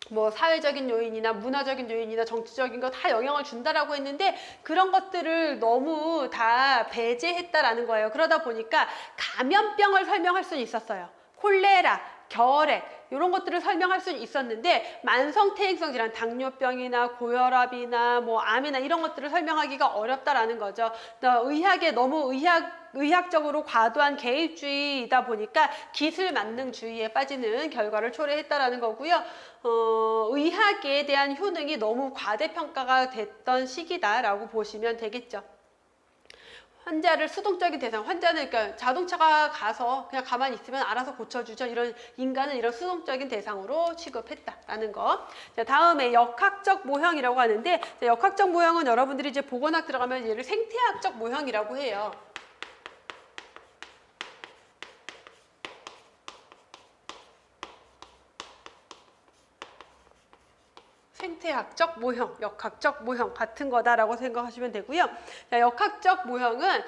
[SPEAKER 1] 뭐 사회적인 요인이나 문화적인 요인이나 정치적인 거 다 영향을 준다라고 했는데 그런 것들을 너무 다 배제했다라는 거예요. 그러다 보니까 감염병을 설명할 수는 있었어요. 콜레라, 결핵 이런 것들을 설명할 수 있었는데 만성퇴행성 질환, 당뇨병이나 고혈압이나 뭐 암이나 이런 것들을 설명하기가 어렵다라는 거죠. 의학에 너무 의학적으로 과도한 개입주의이다 보니까 기술 만능주의에 빠지는 결과를 초래했다라는 거고요. 의학에 대한 효능이 너무 과대평가가 됐던 시기다라고 보시면 되겠죠. 환자를 수동적인 대상, 환자는 그러니까 자동차가 가서 그냥 가만히 있으면 알아서 고쳐주죠. 이런 인간은 이런 수동적인 대상으로 취급했다라는 거. 자, 다음에 역학적 모형이라고 하는데 자, 역학적 모형은 여러분들이 이제 보건학 들어가면 얘를 생태학적 모형이라고 해요. 생태학적 모형, 역학적 모형 같은 거다라고 생각하시면 되고요. 자, 역학적 모형은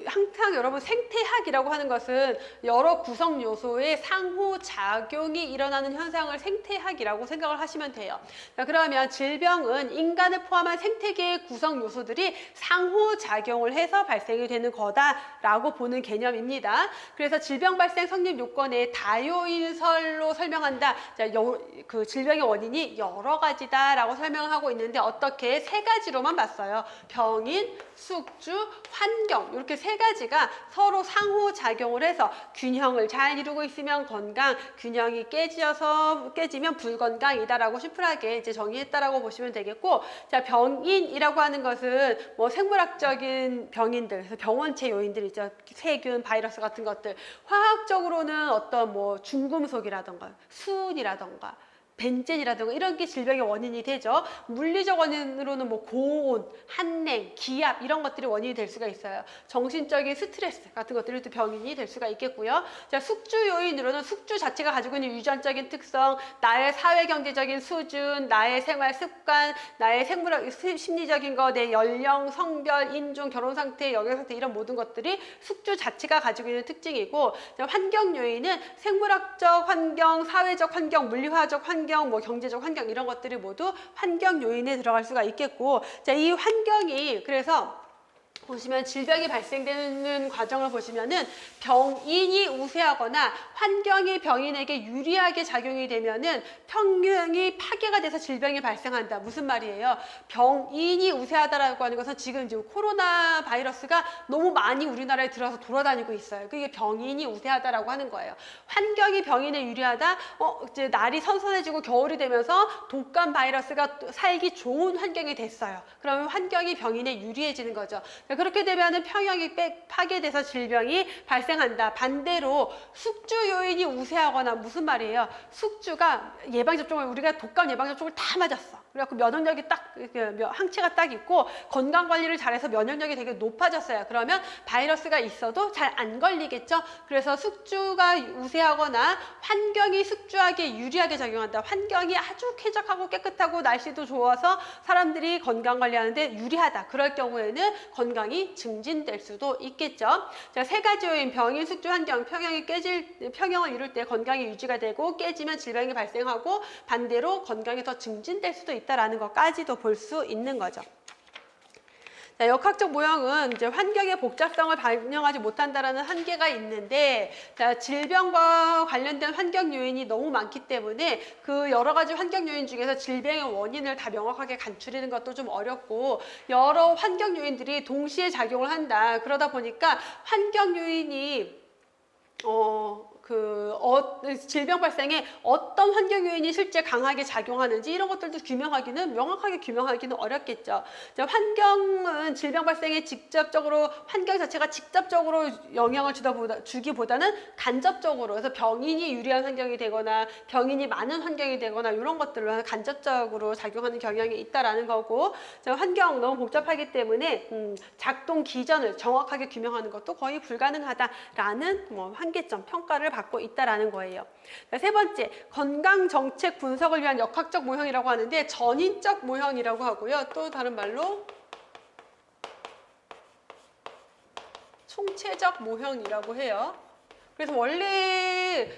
[SPEAKER 1] 항상 여러분 생태학이라고 하는 것은 여러 구성 요소의 상호작용이 일어나는 현상을 생태학이라고 생각을 하시면 돼요. 자, 그러면 질병은 인간을 포함한 생태계의 구성 요소들이 상호작용을 해서 발생이 되는 거다라고 보는 개념입니다. 그래서 질병 발생 성립 요건에 다요인설로 설명한다. 자, 그 질병의 원인이 여러 가지다라고 설명하고 있는데 어떻게 세 가지로만 봤어요. 병인, 숙주, 환경 이렇게 세 가지가 서로 상호작용을 해서 균형을 잘 이루고 있으면 건강, 균형이 깨지면 불건강이다라고 심플하게 이제 정의했다라고 보시면 되겠고, 자, 병인이라고 하는 것은 뭐 생물학적인 병인들, 그래서 병원체 요인들 있죠. 세균, 바이러스 같은 것들. 화학적으로는 어떤 뭐 중금속이라던가 수은이라던가 벤젠이라든가 이런 게 질병의 원인이 되죠. 물리적 원인으로는 뭐 고온, 한냉, 기압 이런 것들이 원인이 될 수가 있어요. 정신적인 스트레스 같은 것들이 또 병인이 될 수가 있겠고요. 자, 숙주 요인으로는 숙주 자체가 가지고 있는 유전적인 특성, 나의 사회 경제적인 수준, 나의 생활 습관, 나의 생물학 심리적인 거, 내 연령, 성별, 인종, 결혼 상태, 영양 상태 이런 모든 것들이 숙주 자체가 가지고 있는 특징이고, 자, 환경 요인은 생물학적 환경, 사회적 환경, 물리화적 환경, 뭐 경제적 환경 이런 것들이 모두 환경 요인에 들어갈 수가 있겠고, 자, 이 환경이 그래서 보시면 질병이 발생되는 과정을 보시면은 병인이 우세하거나 환경이 병인에게 유리하게 작용이 되면은 평균이 파괴가 돼서 질병이 발생한다. 무슨 말이에요? 병인이 우세하다라고 하는 것은 지금 코로나 바이러스가 너무 많이 우리나라에 들어와서 돌아다니고 있어요. 그게 병인이 우세하다라고 하는 거예요. 환경이 병인에 유리하다. 이제 날이 선선해지고 겨울이 되면서 독감 바이러스가 살기 좋은 환경이 됐어요. 그러면 환경이 병인에 유리해지는 거죠. 그렇게 되면은 평형이 파괴돼서 질병이 발생한다. 반대로 숙주 요인이 우세하거나 무슨 말이에요? 숙주가 예방접종을 우리가 독감 예방접종을 다 맞았어. 그래갖고 면역력이 딱 항체가 딱 있고 건강 관리를 잘해서 면역력이 되게 높아졌어요. 그러면 바이러스가 있어도 잘 안 걸리겠죠. 그래서 숙주가 우세하거나 환경이 숙주에게 유리하게 작용한다. 환경이 아주 쾌적하고 깨끗하고 날씨도 좋아서 사람들이 건강 관리하는데 유리하다. 그럴 경우에는 건강이 증진될 수도 있겠죠. 자, 세 가지 요인 병인, 숙주, 환경, 평형을 이룰 때 건강이 유지가 되고 깨지면 질병이 발생하고 반대로 건강이 더 증진될 수도 있다라는 것까지도 볼 수 있는 거죠. 자, 역학적 모형은 이제 환경의 복잡성을 반영하지 못한다라는 한계가 있는데, 자, 질병과 관련된 환경 요인이 너무 많기 때문에 그 여러 가지 환경 요인 중에서 질병의 원인을 다 명확하게 간추리는 것도 좀 어렵고 여러 환경 요인들이 동시에 작용을 한다. 그러다 보니까 환경 요인이 질병 발생에 어떤 환경 요인이 실제 강하게 작용하는지 이런 것들도 명확하게 규명하기는 어렵겠죠. 환경은 질병 발생에 직접적으로 환경 자체가 직접적으로 영향을 주기보다는 간접적으로, 그래서 병인이 유리한 환경이 되거나 병인이 많은 환경이 되거나 이런 것들로 간접적으로 작용하는 경향이 있다라는 거고, 환경 너무 복잡하기 때문에 작동 기전을 정확하게 규명하는 것도 거의 불가능하다라는 한계점 평가를 받고 있다라는 거예요. 세 번째, 건강 정책 분석을 위한 역학적 모형이라고 하는데 전인적 모형이라고 하고요. 또 다른 말로 총체적 모형이라고 해요. 그래서 원래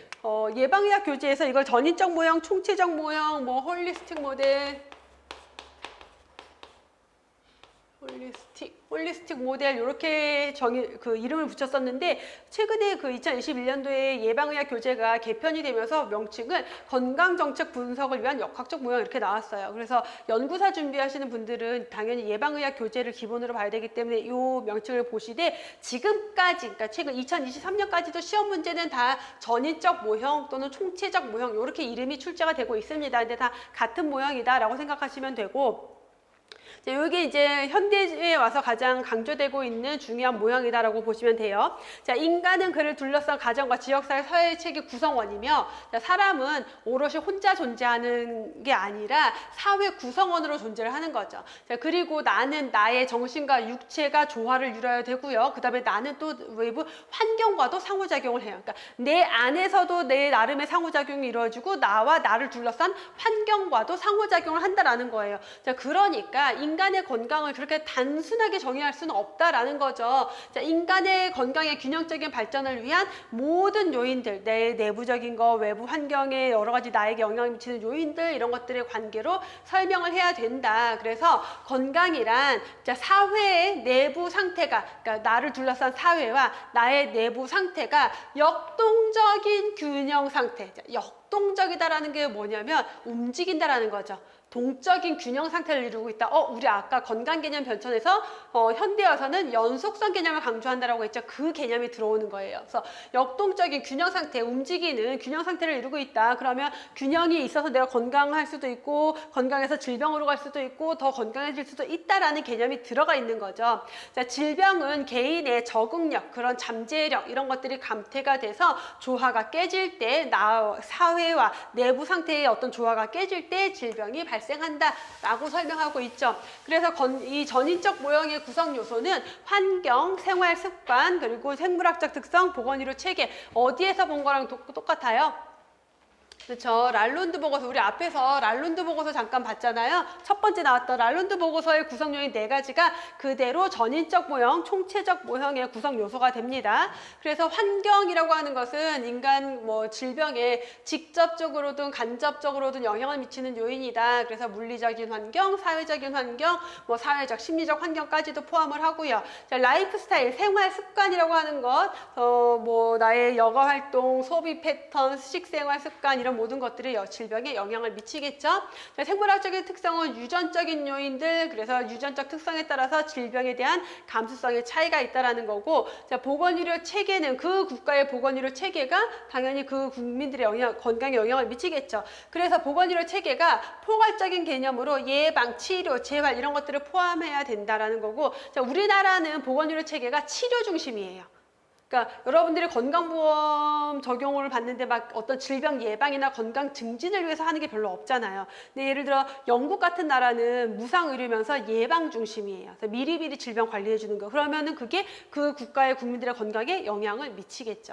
[SPEAKER 1] 예방의학 교재에서 이걸 전인적 모형, 총체적 모형, 홀리스틱 모델, 홀리스틱 모델 이렇게 이름을 붙였었는데, 최근에 2021년도에 예방의학 교재가 개편이 되면서 명칭은 건강정책 분석을 위한 역학적 모형 이렇게 나왔어요. 그래서 연구사 준비하시는 분들은 당연히 예방의학 교재를 기본으로 봐야 되기 때문에 이 명칭을 보시되, 지금까지 그러니까 최근 2023년까지도 시험 문제는 다 전인적 모형 또는 총체적 모형 이렇게 이름이 출제가 되고 있습니다. 근데 다 같은 모형이다라고 생각하시면 되고, 이게 이제 현대에 와서 가장 강조되고 있는 중요한 모형이다라고 보시면 돼요. 자, 인간은 그를 둘러싼 가정과 지역사회 사회체계 구성원이며, 자, 사람은 오롯이 혼자 존재하는 게 아니라 사회 구성원으로 존재를 하는 거죠. 자, 그리고 나는 나의 정신과 육체가 조화를 이뤄야 되고요. 그 다음에 나는 또 외부 환경과도 상호작용을 해요. 그러니까 내 안에서도 내 나름의 상호작용이 이루어지고 나와 나를 둘러싼 환경과도 상호작용을 한다라는 거예요. 자, 그러니까 인간의 건강을 그렇게 단순하게 정의할 수는 없다라는 거죠. 자, 인간의 건강의 균형적인 발전을 위한 모든 요인들, 내 내부적인 거, 외부 환경에 여러 가지 나에게 영향을 미치는 요인들, 이런 것들의 관계로 설명을 해야 된다. 그래서 건강이란 사회의 내부 상태가, 그러니까 나를 둘러싼 사회와 나의 내부 상태가 역동적인 균형 상태. 역동적이다라는 게 뭐냐면 움직인다라는 거죠. 동적인 균형 상태를 이루고 있다. 우리 아까 건강 개념 변천에서 현대 와서는 연속성 개념을 강조한다라고 했죠. 그 개념이 들어오는 거예요. 그래서 역동적인 균형 상태, 움직이는 균형 상태를 이루고 있다. 그러면 균형이 있어서 내가 건강할 수도 있고 건강해서 질병으로 갈 수도 있고 더 건강해질 수도 있다라는 개념이 들어가 있는 거죠. 자, 질병은 개인의 적응력, 그런 잠재력 이런 것들이 감퇴가 돼서 조화가 깨질 때 사회와 내부 상태의 어떤 조화가 깨질 때 질병이 발생한다라고 설명하고 있죠. 그래서 이 전인적 모형의 구성 요소는 환경, 생활 습관, 그리고 생물학적 특성, 보건의료 체계 어디에서 본 거랑 똑같아요? 그렇죠. 랄론드 보고서, 우리 앞에서 랄론드 보고서 잠깐 봤잖아요. 첫 번째 나왔던 랄론드 보고서의 구성 요인 4가지가 그대로 전인적 모형, 총체적 모형의 구성 요소가 됩니다. 그래서 환경이라고 하는 것은 인간 질병에 직접적으로든 간접적으로든 영향을 미치는 요인이다. 그래서 물리적인 환경, 사회적인 환경, 사회적, 심리적 환경까지도 포함을 하고요. 자, 라이프 스타일, 생활 습관이라고 하는 것, 나의 여가 활동, 소비 패턴, 식생활 습관 이런 모든 것들이 질병에 영향을 미치겠죠. 자, 생물학적인 특성은 유전적인 요인들, 그래서 유전적 특성에 따라서 질병에 대한 감수성의 차이가 있다라는 거고, 자, 보건의료 체계는 그 국가의 보건의료 체계가 당연히 그 국민들의 건강에 영향을 미치겠죠. 그래서 보건의료 체계가 포괄적인 개념으로 예방, 치료, 재활 이런 것들을 포함해야 된다라는 거고, 자, 우리나라는 보건의료 체계가 치료 중심이에요. 그러니까 여러분들이 건강보험 적용을 받는데 막 어떤 질병 예방이나 건강 증진을 위해서 하는 게 별로 없잖아요. 근데 예를 들어 영국 같은 나라는 무상의료면서 예방 중심이에요. 그래서 미리미리 질병 관리해 주는 거. 그러면은 그게 그 국가의 국민들의 건강에 영향을 미치겠죠.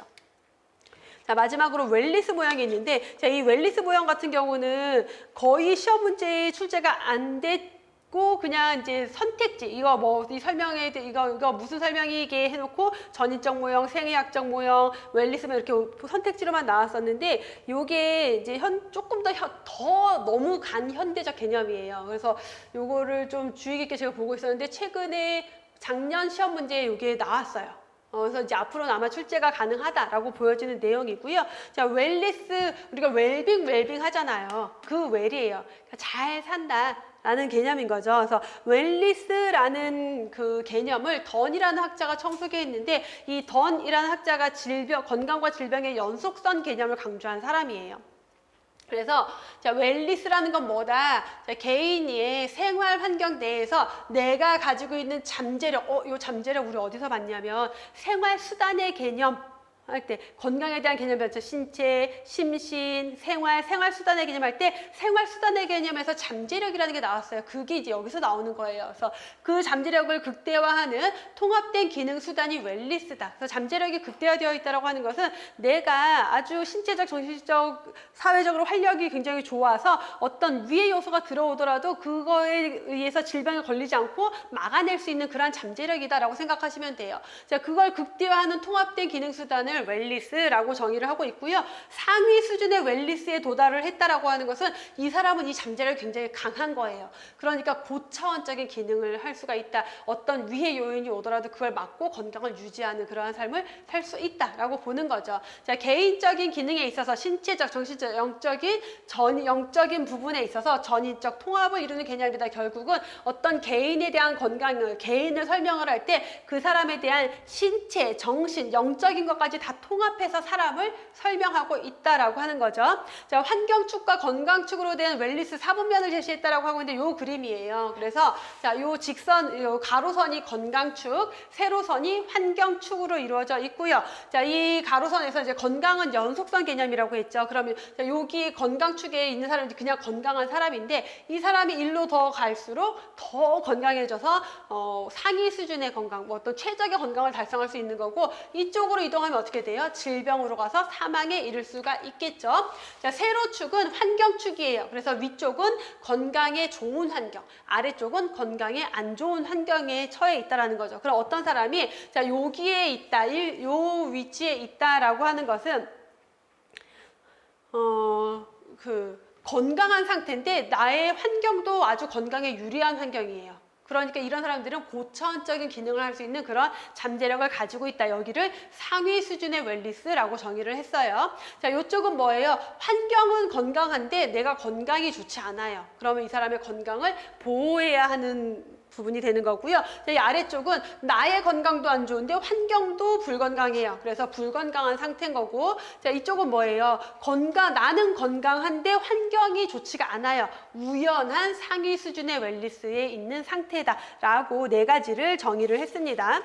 [SPEAKER 1] 자, 마지막으로 웰리스 모형이 있는데, 자, 이 웰리스 모형 같은 경우는 거의 시험 문제에 출제가 안 됐고 그냥 이제 선택지 이거 이 설명에 이거 무슨 설명이게 해놓고 전인적 모형, 생의학적 모형, 웰리스 모형 이렇게 선택지로만 나왔었는데 요게 이제 조금 더 너무 간현대적 개념이에요. 그래서 요거를 좀 주의 깊게 제가 보고 있었는데 최근에 작년 시험 문제에 요게 나왔어요. 그래서 이제 앞으로는 아마 출제가 가능하다라고 보여지는 내용이고요. 자, 웰리스, 우리가 웰빙 하잖아요. 그 웰이에요. 그러니까 잘 산다라는 개념인 거죠. 그래서 웰리스라는 그 개념을 던이라는 학자가 처음 소개했는데, 이 던이라는 학자가 건강과 질병의 연속선 개념을 강조한 사람이에요. 그래서 자, 웰리스라는 건 뭐다? 자, 개인의 생활 환경 내에서 내가 가지고 있는 잠재력, 요 잠재력 우리 어디서 봤냐면 생활 수단의 개념 할 때 건강에 대한 개념 변천, 신체, 심신, 생활 수단의 개념 할 때 생활 수단의 개념에서 잠재력이라는 게 나왔어요. 그게 이제 여기서 나오는 거예요. 그래서 그 잠재력을 극대화하는 통합된 기능 수단이 웰리스다. 그래서 잠재력이 극대화되어 있다라고 하는 것은 내가 아주 신체적, 정신적, 사회적으로 활력이 굉장히 좋아서 어떤 위의 요소가 들어오더라도 그거에 의해서 질병에 걸리지 않고 막아낼 수 있는 그러한 잠재력이다라고 생각하시면 돼요. 자, 그걸 극대화하는 통합된 기능 수단을 웰리스라고 정의를 하고 있고요. 상위 수준의 웰리스에 도달을 했다라고 하는 것은 이 사람은 이 잠재력이 굉장히 강한 거예요. 그러니까 고차원적인 기능을 할 수가 있다. 어떤 위의 요인이 오더라도 그걸 막고 건강을 유지하는 그러한 삶을 살 수 있다라고 보는 거죠. 자, 개인적인 기능에 있어서 신체적, 정신적, 영적인 부분에 있어서 전인적 통합을 이루는 개념이다. 결국은 어떤 개인에 대한 건강을, 개인을 설명을 할 때 그 사람에 대한 신체, 정신, 영적인 것까지 다 통합해서 사람을 설명하고 있다라고 하는 거죠. 자, 환경축과 건강축으로 된 웰리스 4분면을 제시했다라고 하고 있는데 요 그림이에요. 그래서 자, 요 가로선이 건강축, 세로선이 환경축으로 이루어져 있고요. 자, 이 가로선에서 이제 건강은 연속선 개념이라고 했죠. 그러면 자, 여기 건강축에 있는 사람이 그냥 건강한 사람인데 이 사람이 일로 더 갈수록 더 건강해져서 상위 수준의 건강, 어떤 최적의 건강을 달성할 수 있는 거고, 이쪽으로 이동하면 어떻게 돼요? 질병으로 가서 사망에 이를 수가 있겠죠. 자, 세로축은 환경축이에요. 그래서 위쪽은 건강에 좋은 환경, 아래쪽은 건강에 안 좋은 환경에 처해 있다라는 거죠. 그럼 어떤 사람이 자, 여기에 있다, 요 위치에 있다라고 하는 것은 건강한 상태인데 나의 환경도 아주 건강에 유리한 환경이에요. 그러니까 이런 사람들은 고차원적인 기능을 할 수 있는 그런 잠재력을 가지고 있다. 여기를 상위 수준의 웰리스라고 정의를 했어요. 자, 이쪽은 뭐예요? 환경은 건강한데 내가 건강이 좋지 않아요. 그러면 이 사람의 건강을 보호해야 하는 부분이 되는 거고요. 이 아래쪽은 나의 건강도 안 좋은데 환경도 불건강해요. 그래서 불건강한 상태인 거고, 자, 이쪽은 뭐예요? 나는 건강한데 환경이 좋지가 않아요. 우연한 상위 수준의 웰리스에 있는 상태다라고 네 가지를 정의를 했습니다.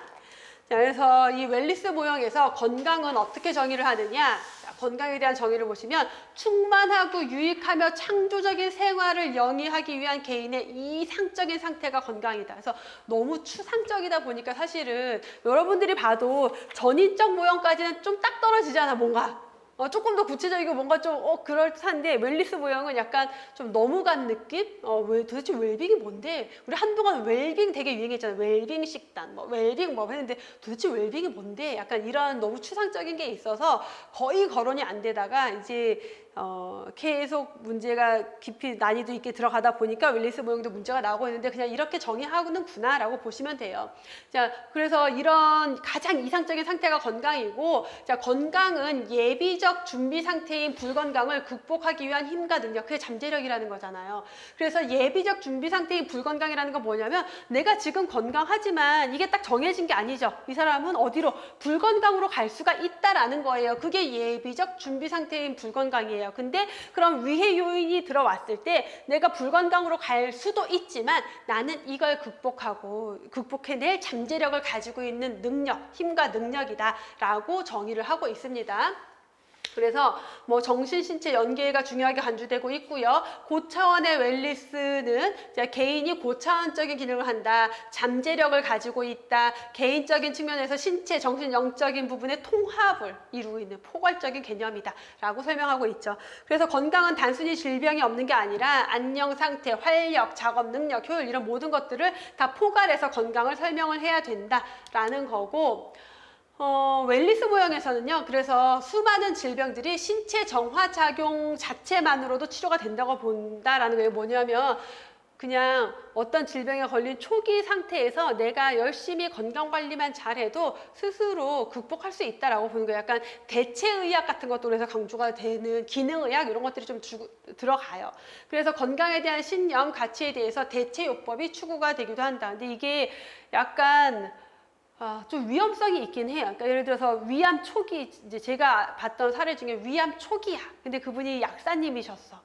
[SPEAKER 1] 자, 그래서 이 웰리스 모형에서 건강은 어떻게 정의를 하느냐? 건강에 대한 정의를 보시면 충만하고 유익하며 창조적인 생활을 영위하기 위한 개인의 이상적인 상태가 건강이다. 그래서 너무 추상적이다 보니까 사실은 여러분들이 봐도 전인적 모형까지는 좀 딱 떨어지잖아, 뭔가. 조금 더 구체적이고 뭔가 좀 그럴듯한데 웰리스 모형은 약간 좀 넘어간 느낌? 도대체 웰빙이 뭔데? 우리 한동안 웰빙 되게 유행했잖아요. 웰빙 식단, 웰빙 했는데 도대체 웰빙이 뭔데? 약간 이런 너무 추상적인 게 있어서 거의 거론이 안 되다가 이제 계속 문제가 깊이 난이도 있게 들어가다 보니까 웰리스 모형도 문제가 나오고 있는데 그냥 이렇게 정의하고는구나 라고 보시면 돼요. 자, 그래서 이런 가장 이상적인 상태가 건강이고, 자, 건강은 예비적 준비 상태인 불건강을 극복하기 위한 힘과 능력, 그게 잠재력이라는 거잖아요. 그래서 예비적 준비 상태인 불건강이라는 건 뭐냐면 내가 지금 건강하지만 이게 딱 정해진 게 아니죠. 이 사람은 어디로? 불건강으로 갈 수가 있다라는 거예요. 그게 예비적 준비 상태인 불건강이에요. 근데 그럼 위해 요인이 들어왔을 때 내가 불건강으로 갈 수도 있지만 나는 이걸 극복해낼 잠재력을 가지고 있는 능력, 힘과 능력이다라고 정의를 하고 있습니다. 그래서 정신, 신체 연계가 중요하게 간주되고 있고요. 고차원의 웰리스는 개인이 고차원적인 기능을 한다. 잠재력을 가지고 있다. 개인적인 측면에서 신체, 정신, 영적인 부분의 통합을 이루고 있는 포괄적인 개념이다. 라고 설명하고 있죠. 그래서 건강은 단순히 질병이 없는 게 아니라 안녕 상태, 활력, 작업 능력, 효율 이런 모든 것들을 다 포괄해서 건강을 설명을 해야 된다라는 거고, 웰리스 모형에서는요, 그래서 수많은 질병들이 신체 정화작용 자체만으로도 치료가 된다고 본다라는 거예요. 뭐냐면 그냥 어떤 질병에 걸린 초기 상태에서 내가 열심히 건강관리만 잘해도 스스로 극복할 수 있다라고 보는 거예요. 약간 대체의학 같은 것도 그래서 강조가 되는 기능의학 이런 것들이 좀 들어가요. 그래서 건강에 대한 신념, 가치에 대해서 대체요법이 추구가 되기도 한다. 근데 이게 약간 좀 위험성이 있긴 해요. 그러니까 예를 들어서 위암 초기, 이제 제가 봤던 사례 중에 위암 초기야. 근데 그분이 약사님이셨어.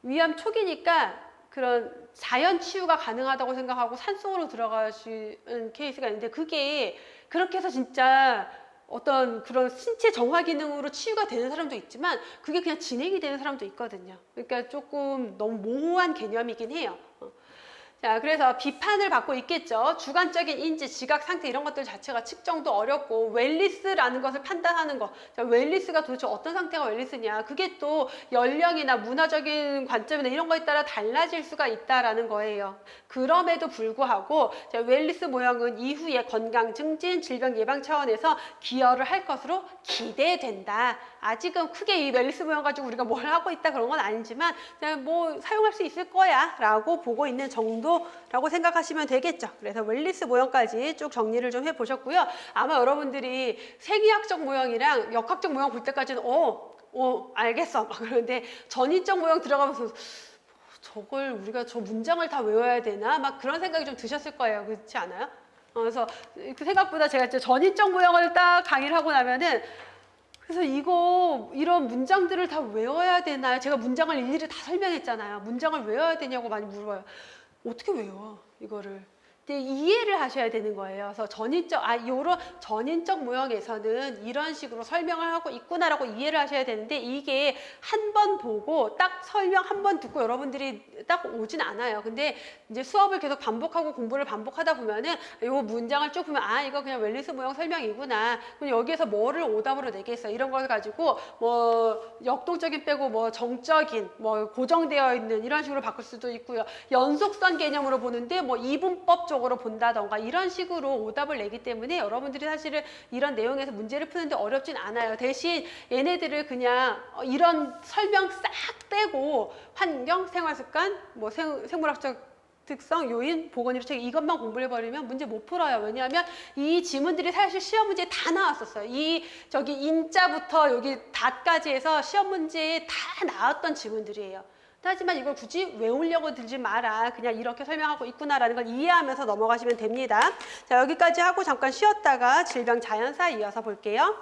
[SPEAKER 1] 위암 초기니까 그런 자연 치유가 가능하다고 생각하고 산속으로 들어가시는 케이스가 있는데 그게 그렇게 해서 진짜 어떤 그런 신체 정화 기능으로 치유가 되는 사람도 있지만 그게 그냥 진행이 되는 사람도 있거든요. 그러니까 조금 너무 모호한 개념이긴 해요. 자, 그래서 비판을 받고 있겠죠. 주관적인 인지, 지각 상태 이런 것들 자체가 측정도 어렵고 웰리스라는 것을 판단하는 거. 자, 웰리스가 도대체 어떤 상태가 웰리스냐. 그게 또 연령이나 문화적인 관점이나 이런 거에 따라 달라질 수가 있다라는 거예요. 그럼에도 불구하고 자, 웰리스 모형은 이후에 건강 증진, 질병 예방 차원에서 기여를 할 것으로 기대된다. 아직은 크게 이 웰리스 모형 가지고 우리가 뭘 하고 있다 그런 건 아니지만 그냥 사용할 수 있을 거야 라고 보고 있는 정도라고 생각하시면 되겠죠. 그래서 웰리스 모형까지 쭉 정리를 좀 해보셨고요. 아마 여러분들이 생의학적 모형이랑 역학적 모형 볼 때까지는 알겠어 막 그러는데 전인적 모형 들어가면서 저걸 우리가 저 문장을 다 외워야 되나 막 그런 생각이 좀 드셨을 거예요. 그렇지 않아요? 그래서 그 생각보다 제가 전인적 모형을 딱 강의를 하고 나면은 그래서 이런 문장들을 다 외워야 되나요? 제가 문장을 일일이 다 설명했잖아요. 문장을 외워야 되냐고 많이 물어봐요. 어떻게 외워, 이거를? 근데 이해를 하셔야 되는 거예요. 그래서 요런 전인적 모형에서는 이런 식으로 설명을 하고 있구나라고 이해를 하셔야 되는데 이게 한 번 보고 딱 설명 한 번 듣고 여러분들이 딱 오진 않아요. 근데 이제 수업을 계속 반복하고 공부를 반복하다 보면은 요 문장을 쭉 보면 이거 그냥 웰리스 모형 설명이구나. 그럼 여기에서 뭐를 오답으로 내겠어. 이런 걸 가지고 역동적인 빼고 정적인 고정되어 있는 이런 식으로 바꿀 수도 있고요. 연속선 개념으로 보는데 이분법적으로 본다던가 이런 식으로 오답을 내기 때문에 여러분들이 사실은 이런 내용에서 문제를 푸는데 어렵진 않아요. 대신 얘네들을 그냥 이런 설명 싹 떼고 환경, 생활습관, 생물학적 특성, 요인, 보건의료 책 이것만 공부를 해버리면 문제 못 풀어요. 왜냐하면 이 지문들이 사실 시험 문제에 다 나왔었어요. 저기 인자부터 여기 닷까지 해서 시험 문제에 다 나왔던 지문들이에요. 하지만 이걸 굳이 외우려고 들지 마라. 그냥 이렇게 설명하고 있구나라는 걸 이해하면서 넘어가시면 됩니다. 자, 여기까지 하고 잠깐 쉬었다가 질병 자연사 이어서 볼게요.